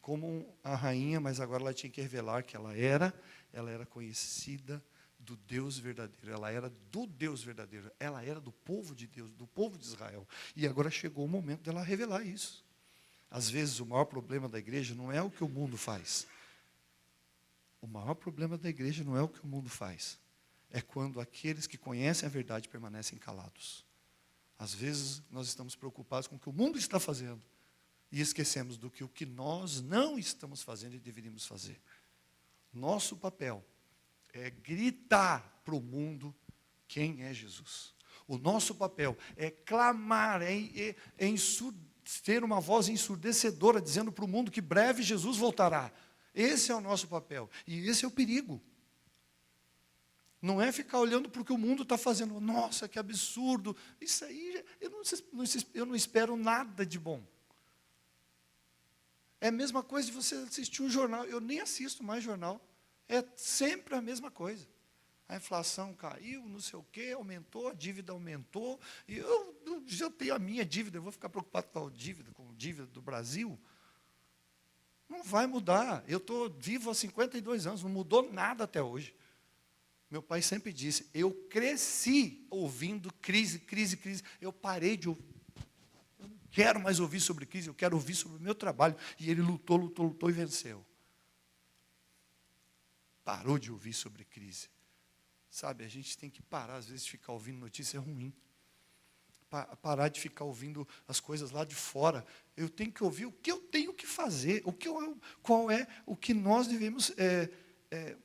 como a rainha, mas agora ela tinha que revelar que ela era conhecida do Deus verdadeiro. Ela era do Deus verdadeiro. Ela era do povo de Deus, do povo de Israel. E agora chegou o momento dela revelar isso. Às vezes, o maior problema da igreja não é o que o mundo faz. O maior problema da igreja não é o que o mundo faz. É quando aqueles que conhecem a verdade permanecem calados. Às vezes nós estamos preocupados com o que o mundo está fazendo e esquecemos do que o que nós não estamos fazendo e deveríamos fazer. Nosso papel é gritar para o mundo quem é Jesus. O nosso papel é clamar, ter uma voz ensurdecedora dizendo para o mundo que breve Jesus voltará. Esse é o nosso papel e esse é o perigo. Não é ficar olhando para o que o mundo está fazendo. Nossa, que absurdo. Isso aí, eu não espero nada de bom. É a mesma coisa de você assistir um jornal. Eu nem assisto mais jornal. É sempre a mesma coisa. A inflação caiu, não sei o quê, aumentou, a dívida aumentou. E eu já tenho a minha dívida, eu vou ficar preocupado com a dívida do Brasil? Não vai mudar. Eu estou vivo há 52 anos, não mudou nada até hoje. Meu pai sempre disse, eu cresci ouvindo crise, crise, crise. Eu parei de ouvir. Eu não quero mais ouvir sobre crise, eu quero ouvir sobre o meu trabalho. E ele lutou, lutou, lutou e venceu. Parou de ouvir sobre crise. Sabe, a gente tem que parar, às vezes, de ficar ouvindo notícia ruim. Parar de ficar ouvindo as coisas lá de fora. Eu tenho que ouvir o que eu tenho que fazer, qual é o que nós devemos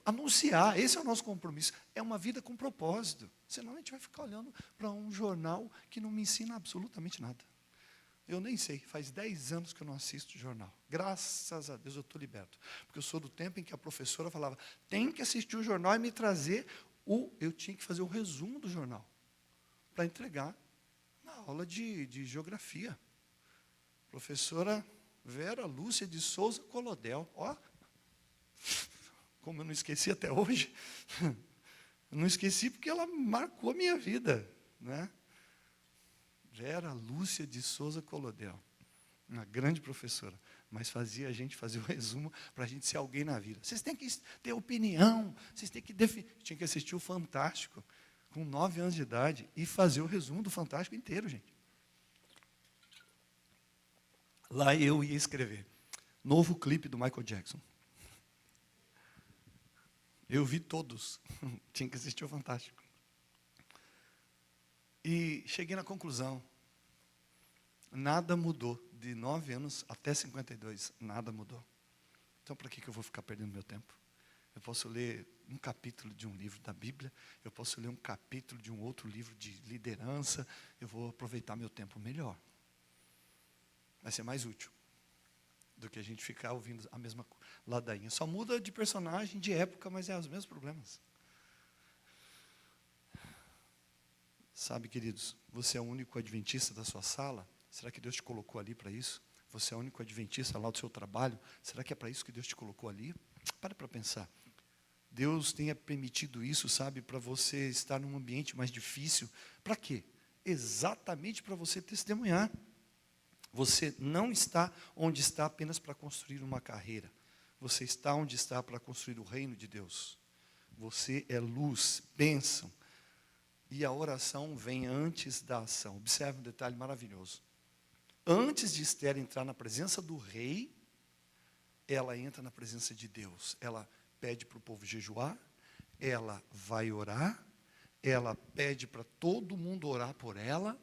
anunciar. Esse é o nosso compromisso. É uma vida com propósito. Senão a gente vai ficar olhando para um jornal que não me ensina absolutamente nada. Eu nem sei, faz 10 anos que eu não assisto jornal. Graças a Deus eu estou liberto. Porque eu sou do tempo em que a professora falava, tem que assistir o jornal e me trazer eu tinha que fazer o resumo do jornal para entregar na aula de geografia. Professora Vera Lúcia de Souza Colodel. Ó, como eu não esqueci até hoje. Não esqueci porque ela marcou a minha vida, né? Vera Lúcia de Souza Colodel. Uma grande professora. Mas fazia a gente fazer o resumo para a gente ser alguém na vida. Vocês têm que ter opinião, vocês têm que definir. Tinha que assistir o Fantástico, com 9 anos de idade, e fazer o resumo do Fantástico inteiro, gente. Lá eu ia escrever, novo clipe do Michael Jackson. Eu vi todos, tinha que assistir o Fantástico. E cheguei na conclusão, nada mudou. De 9 anos até 52, nada mudou. Então, para que eu vou ficar perdendo meu tempo? Eu posso ler um capítulo de um livro da Bíblia, eu posso ler um capítulo de um outro livro de liderança, eu vou aproveitar meu tempo melhor. Vai ser mais útil do que a gente ficar ouvindo a mesma ladainha. Só muda de personagem, de época, mas é os mesmos problemas. Sabe, queridos, você é o único adventista da sua sala? Será que Deus te colocou ali para isso? Você é o único adventista lá do seu trabalho? Será que é para isso que Deus te colocou ali? Pare para pensar. Deus tenha permitido isso, sabe, para você estar num ambiente mais difícil. Para quê? Exatamente para você testemunhar. Você não está onde está apenas para construir uma carreira. Você está onde está para construir o reino de Deus. Você é luz, bênção. E a oração vem antes da ação. Observe um detalhe maravilhoso. Antes de Esther entrar na presença do rei, ela entra na presença de Deus. Ela pede para o povo jejuar, ela vai orar, ela pede para todo mundo orar por ela,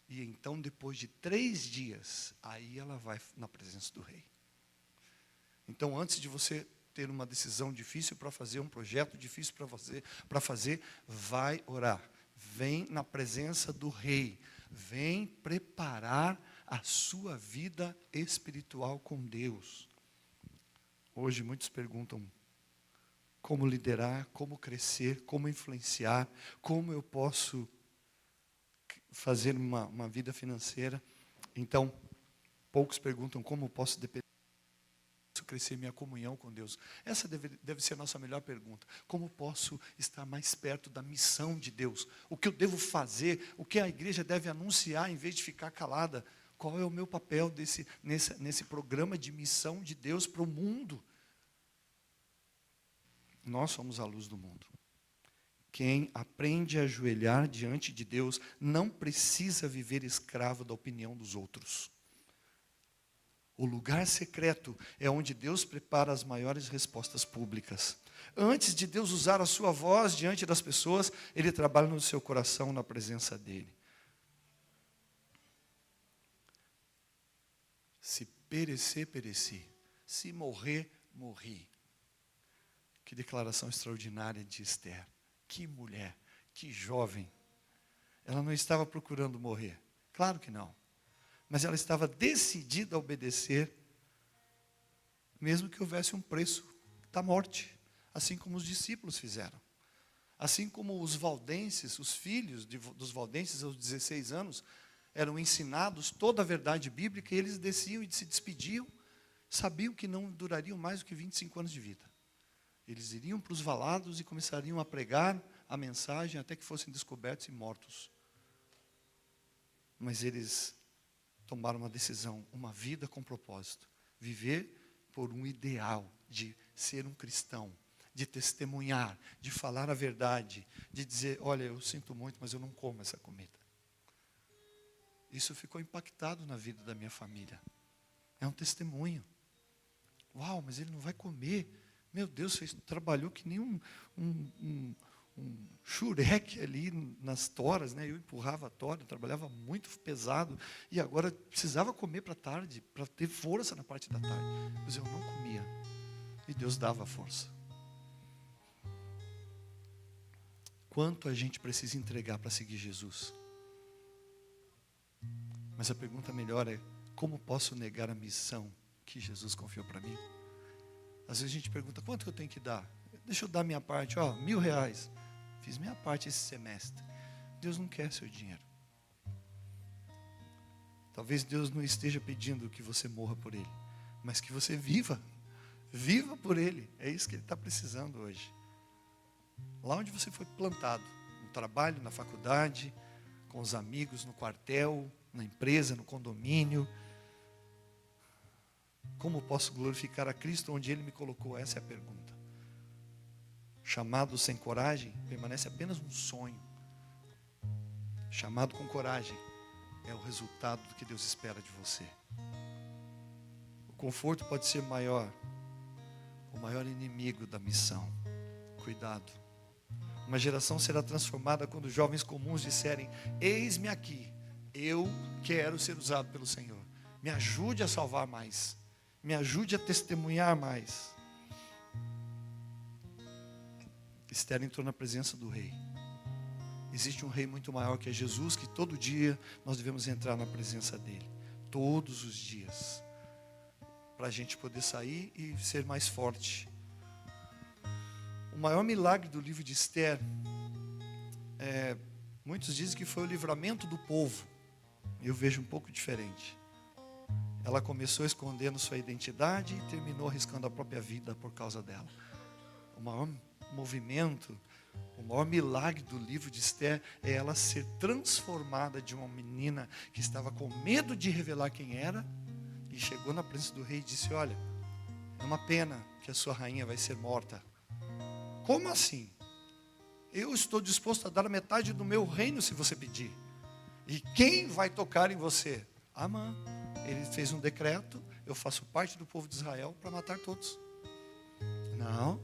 e então, depois de 3 dias, aí ela vai na presença do rei. Então, antes de você ter uma decisão difícil para fazer, um projeto difícil para fazer, vai orar. Vem na presença do rei. Vem preparar a sua vida espiritual com Deus. Hoje muitos perguntam como liderar, como crescer, como influenciar, como eu posso fazer uma vida financeira. Então, poucos perguntam como eu posso crescer minha comunhão com Deus. Essa deve ser a nossa melhor pergunta. Como posso estar mais perto da missão de Deus? O que eu devo fazer? O que a igreja deve anunciar em vez de ficar calada? Qual é o meu papel nesse programa de missão de Deus para o mundo? Nós somos a luz do mundo. Quem aprende a ajoelhar diante de Deus não precisa viver escravo da opinião dos outros. O lugar secreto é onde Deus prepara as maiores respostas públicas. Antes de Deus usar a sua voz diante das pessoas, Ele trabalha no seu coração, na presença dEle. Se perecer, pereci. Se morrer, morri. Que declaração extraordinária de Esther. Que mulher, que jovem. Ela não estava procurando morrer. Claro que não. Mas ela estava decidida a obedecer, mesmo que houvesse um preço da morte. Assim como os discípulos fizeram. Assim como os valdenses, os filhos dos valdenses aos 16 anos, eram ensinados toda a verdade bíblica, e eles desciam e se despediam, sabiam que não durariam mais do que 25 anos de vida. Eles iriam para os valados e começariam a pregar a mensagem até que fossem descobertos e mortos. Mas eles tomaram uma decisão, uma vida com propósito. Viver por um ideal de ser um cristão, de testemunhar, de falar a verdade, de dizer, olha, eu sinto muito, mas eu não como essa comida. Isso ficou impactado na vida da minha família. É um testemunho. Uau, mas ele não vai comer. Meu Deus, trabalhou que nem um xureque ali nas toras, né? Eu empurrava a tora, trabalhava muito pesado, e agora precisava comer para a tarde, para ter força na parte da tarde. Mas eu não comia. E Deus dava força. Quanto a gente precisa entregar para seguir Jesus? Mas a pergunta melhor é, como posso negar a missão que Jesus confiou para mim? Às vezes a gente pergunta, quanto que eu tenho que dar? Deixa eu dar minha parte, R$1.000. Fiz minha parte esse semestre. Deus não quer seu dinheiro. Talvez Deus não esteja pedindo que você morra por Ele, mas que você viva. Viva por Ele. É isso que Ele está precisando hoje. Lá onde você foi plantado, no trabalho, na faculdade, com os amigos, no quartel, na empresa, no condomínio. Como posso glorificar a Cristo onde Ele me colocou? Essa é a pergunta. Chamado sem coragem, permanece apenas um sonho. Chamado com coragem, é o resultado do que Deus espera de você. O conforto pode ser maior, o maior inimigo da missão. Cuidado. Uma geração será transformada quando jovens comuns disserem, eis-me aqui, eu quero ser usado pelo Senhor. Me ajude a salvar mais. Me ajude a testemunhar mais. Esther entrou na presença do rei. Existe um rei muito maior que é Jesus, que todo dia nós devemos entrar na presença dele. Todos os dias. Para a gente poder sair e ser mais forte. O maior milagre do livro de Esther, muitos dizem que foi o livramento do povo. Eu vejo um pouco diferente. Ela começou escondendo sua identidade e terminou arriscando a própria vida por causa dela. O maior movimento, o maior milagre do livro de Esther é ela ser transformada de uma menina que estava com medo de revelar quem era e chegou na presença do rei e disse, olha, é uma pena que a sua rainha vai ser morta. Como assim? Eu estou disposto a dar a metade do meu reino se você pedir. E quem vai tocar em você? Amã. Ele fez um decreto, eu faço parte do povo de Israel para matar todos. Não,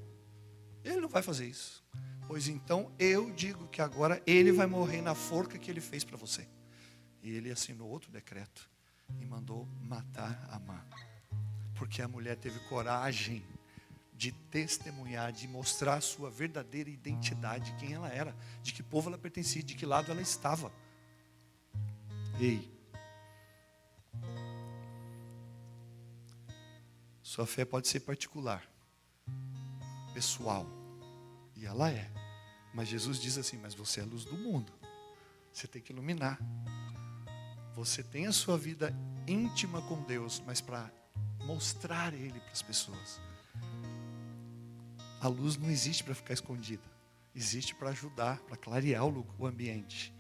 ele não vai fazer isso. Pois então eu digo que agora ele vai morrer na forca que ele fez para você. E ele assinou outro decreto e mandou matar Amã. Porque a mulher teve coragem de testemunhar, de mostrar a sua verdadeira identidade, quem ela era, de que povo ela pertencia, de que lado ela estava. Ei, sua fé pode ser particular, pessoal, e ela é. Mas Jesus diz assim, mas você é a luz do mundo. Você tem que iluminar. Você tem a sua vida íntima com Deus, mas para mostrar Ele para as pessoas. A luz não existe para ficar escondida. Existe para ajudar, para clarear o ambiente.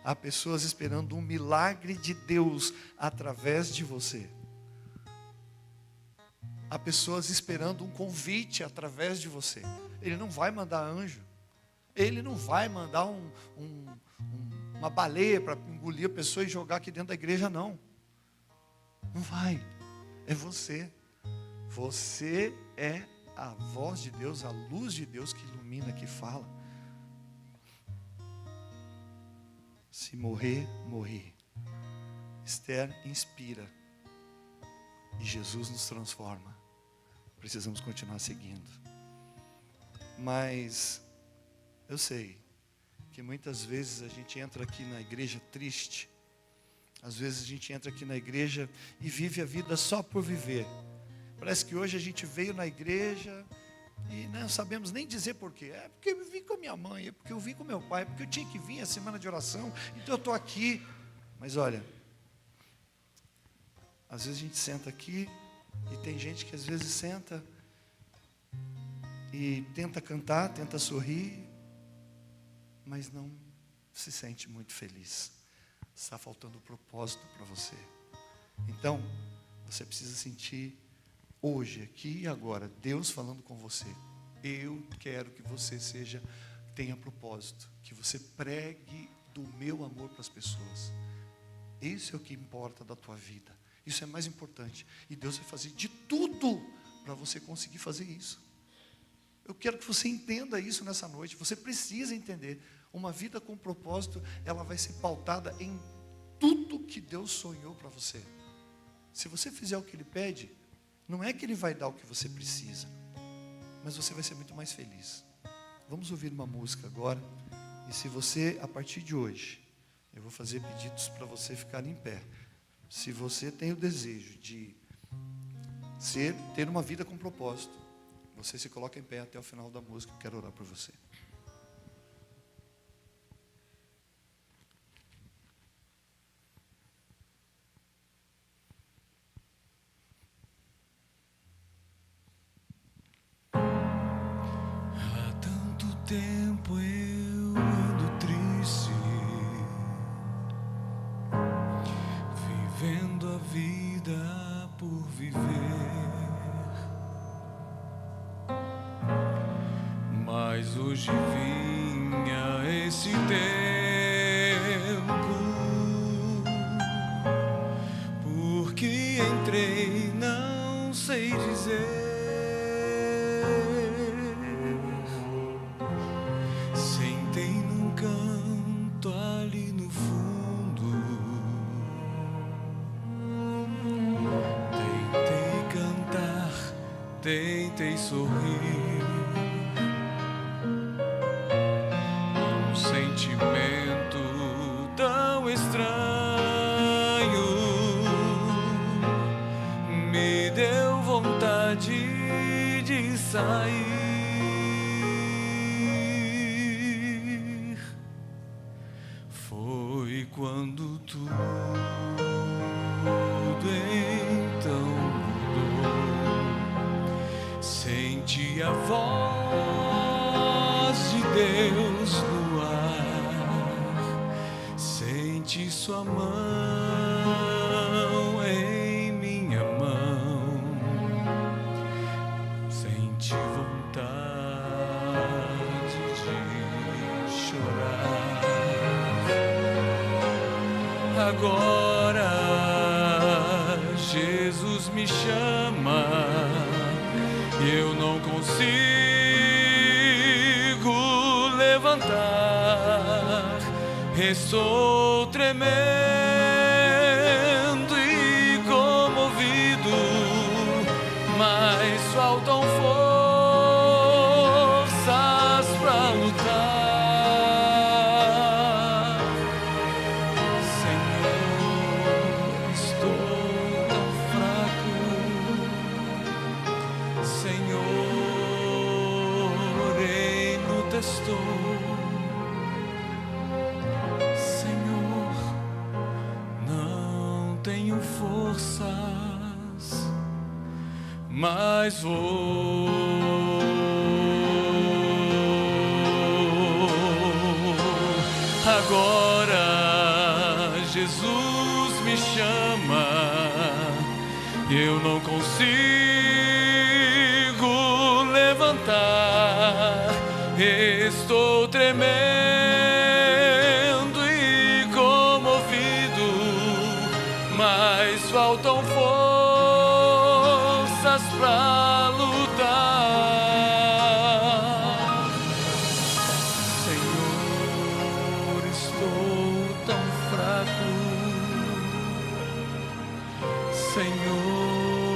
Há pessoas esperando um milagre de Deus através de você. Há pessoas esperando um convite através de você. Ele não vai mandar anjo. Ele não vai mandar uma baleia para engolir a pessoa e jogar aqui dentro da igreja, não. Não vai. É você. Você é a voz de Deus, a luz de Deus que ilumina, que fala. Se morrer, morri. Esther inspira e Jesus nos transforma, precisamos continuar seguindo. Mas eu sei que muitas vezes a gente entra aqui na igreja triste. Às vezes a gente entra aqui na igreja e vive a vida só por viver. Parece que hoje a gente veio na igreja e não sabemos nem dizer porquê. É porque eu vim com a minha mãe, é porque eu vim com meu pai, é porque eu tinha que vir a semana de oração, então eu estou aqui. Mas olha, às vezes a gente senta aqui e tem gente que às vezes senta e tenta cantar, tenta sorrir, mas não se sente muito feliz. Está faltando propósito para você. Então, você precisa sentir hoje, aqui e agora, Deus falando com você. Eu quero que você tenha propósito, que você pregue do meu amor para as pessoas. Isso é o que importa da tua vida. Isso é mais importante. E Deus vai fazer de tudo para você conseguir fazer isso. Eu quero que você entenda isso nessa noite. Você precisa entender. Uma vida com propósito, ela vai ser pautada em tudo que Deus sonhou para você. Se você fizer o que Ele pede, não é que Ele vai dar o que você precisa, mas você vai ser muito mais feliz. Vamos ouvir uma música agora. E se você, a partir de hoje, eu vou fazer pedidos para você ficar em pé. Se você tem o desejo de ter uma vida com propósito, você se coloca em pé até o final da música. Eu quero orar por você. Há tanto tempo eu ando triste, vivendo a vida por viver. Mas hoje vinha esse tempo, porque entrei, não sei dizer. Sentei num canto ali no fundo, tentei cantar, tentei sorrir. Um sentimento tão estranho me deu vontade de sair. Foi quando tudo então mudou. Senti a voz de Deus no ar, senti sua mão em minha mão, senti vontade de chorar. Agora Jesus me chama, eu não consigo levantar, estou tremendo e comovido, mas faltam forças pra lutar. Senhor, estou tão fraco. Senhor, em luta estou. Senhor, não tenho forças, mas vou. Agora Jesus me chama, eu não consigo levantar, estou tremendo e comovido, mas faltam forças pra lutar. Senhor, estou tão fraco. Senhor,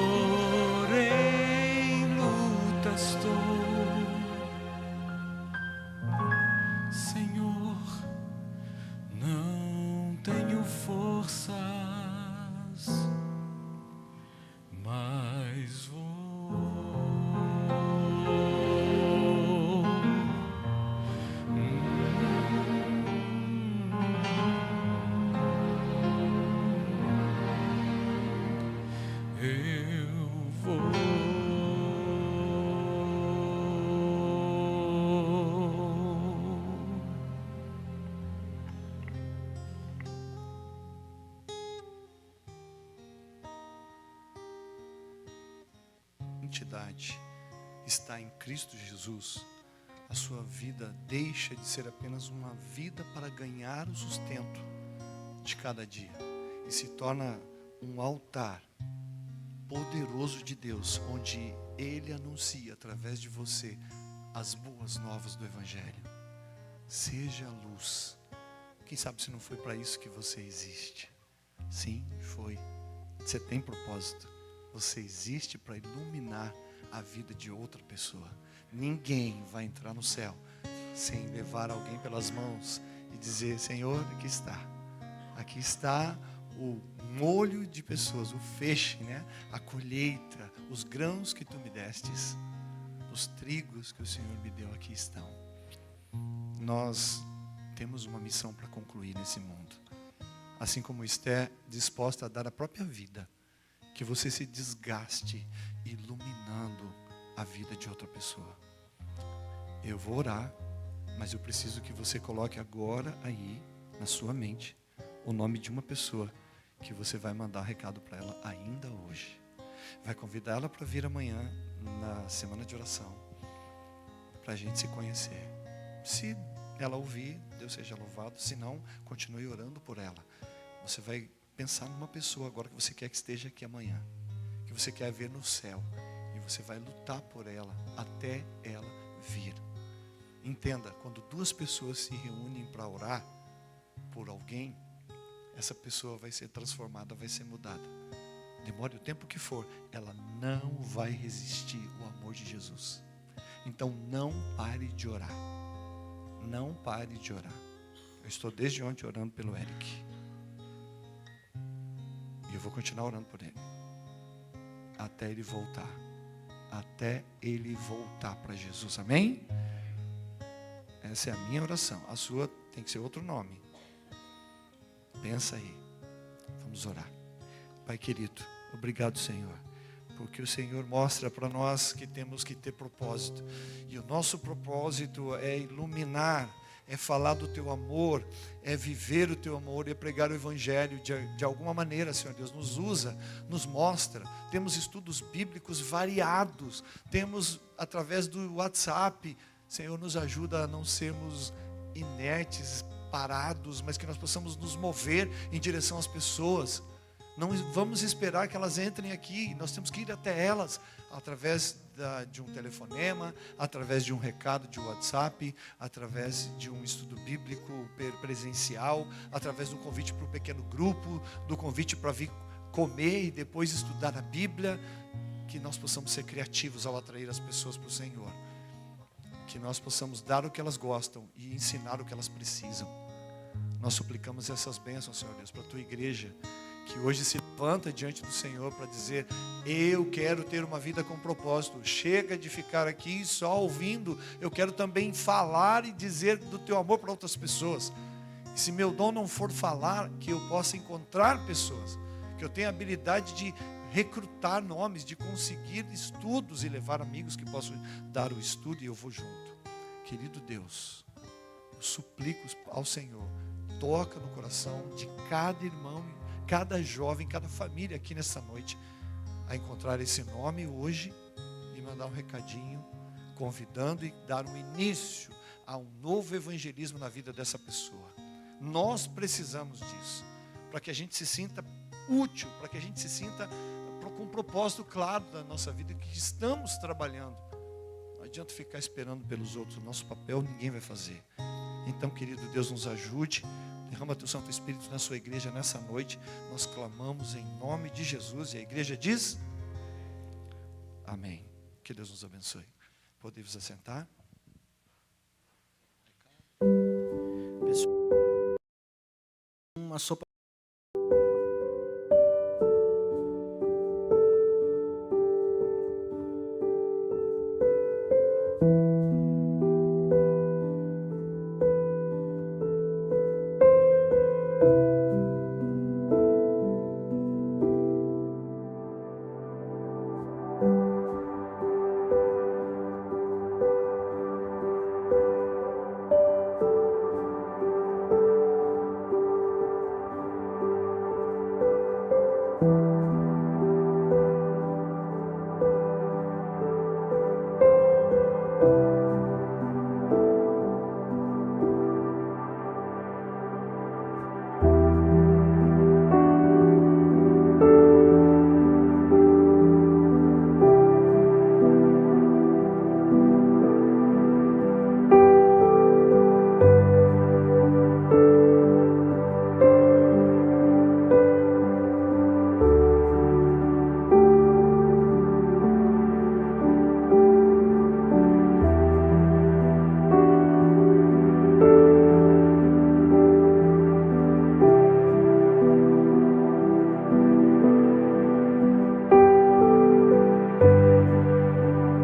identidade está em Cristo Jesus, a sua vida deixa de ser apenas uma vida para ganhar o sustento de cada dia e se torna um altar poderoso de Deus, onde Ele anuncia através de você as boas novas do Evangelho. Seja a luz. Quem sabe se não foi para isso que você existe? Sim, foi. Você tem propósito. Você existe para iluminar a vida de outra pessoa. Ninguém vai entrar no céu sem levar alguém pelas mãos e dizer: Senhor, aqui está. Aqui está o molho de pessoas, o feixe, né? A colheita, os grãos que tu me destes, os trigos que o Senhor me deu, aqui estão. Nós temos uma missão para concluir nesse mundo. Assim como Esther, disposta a dar a própria vida, que você se desgaste iluminando a vida de outra pessoa. Eu vou orar, mas eu preciso que você coloque agora aí, na sua mente, o nome de uma pessoa que você vai mandar recado para ela ainda hoje. Vai convidar ela para vir amanhã, na semana de oração, para a gente se conhecer. Se ela ouvir, Deus seja louvado. Se não, continue orando por ela. Você vai pensar numa pessoa agora que você quer que esteja aqui amanhã, que você quer ver no céu, e você vai lutar por ela até ela vir. Entenda, quando duas pessoas se reúnem para orar por alguém, essa pessoa vai ser transformada, vai ser mudada. Demore o tempo que for, ela não vai resistir ao amor de Jesus. Então não pare de orar. Não pare de orar. Eu estou desde ontem orando pelo Eric. E eu vou continuar orando por ele. Até ele voltar. Até ele voltar para Jesus. Amém? Essa é a minha oração. A sua tem que ser outro nome. Pensa aí. Vamos orar. Pai querido, obrigado, Senhor, porque o Senhor mostra para nós que temos que ter propósito. E o nosso propósito é iluminar, é falar do Teu amor, é viver o Teu amor, é pregar o Evangelho de alguma maneira, Senhor Deus. Nos usa, nos mostra. Temos estudos bíblicos variados. Temos através do WhatsApp. Senhor, nos ajuda a não sermos inertes, parados, mas que nós possamos nos mover em direção às pessoas. Não vamos esperar que elas entrem aqui, nós temos que ir até elas, através de um telefonema, através de um recado de WhatsApp, através de um estudo bíblico presencial, através do convite para o pequeno grupo, do convite para vir comer e depois estudar a Bíblia, que nós possamos ser criativos ao atrair as pessoas para o Senhor, que nós possamos dar o que elas gostam e ensinar o que elas precisam. Nós suplicamos essas bênçãos, Senhor Deus, para a Tua igreja, que hoje se levanta diante do Senhor para dizer: eu quero ter uma vida com propósito. Chega de ficar aqui só ouvindo. Eu quero também falar e dizer do Teu amor para outras pessoas. E se meu dom não for falar, que eu possa encontrar pessoas, que eu tenha a habilidade de recrutar nomes, de conseguir estudos e levar amigos que possam dar o estudo, e eu vou junto. Querido Deus, eu suplico ao Senhor, toca no coração de cada irmão, cada jovem, cada família aqui nessa noite, a encontrar esse nome hoje e mandar um recadinho, convidando e dar um início a um novo evangelismo na vida dessa pessoa. Nós precisamos disso, para que a gente se sinta útil, para que a gente se sinta com um propósito claro da nossa vida, que estamos trabalhando. Não adianta ficar esperando pelos outros, o nosso papel ninguém vai fazer. Então, querido Deus, nos ajude. Derrama Teu Santo Espírito na Sua igreja nessa noite. Nós clamamos em nome de Jesus. E a igreja diz: amém. Que Deus nos abençoe. Podemos assentar? Uma sopa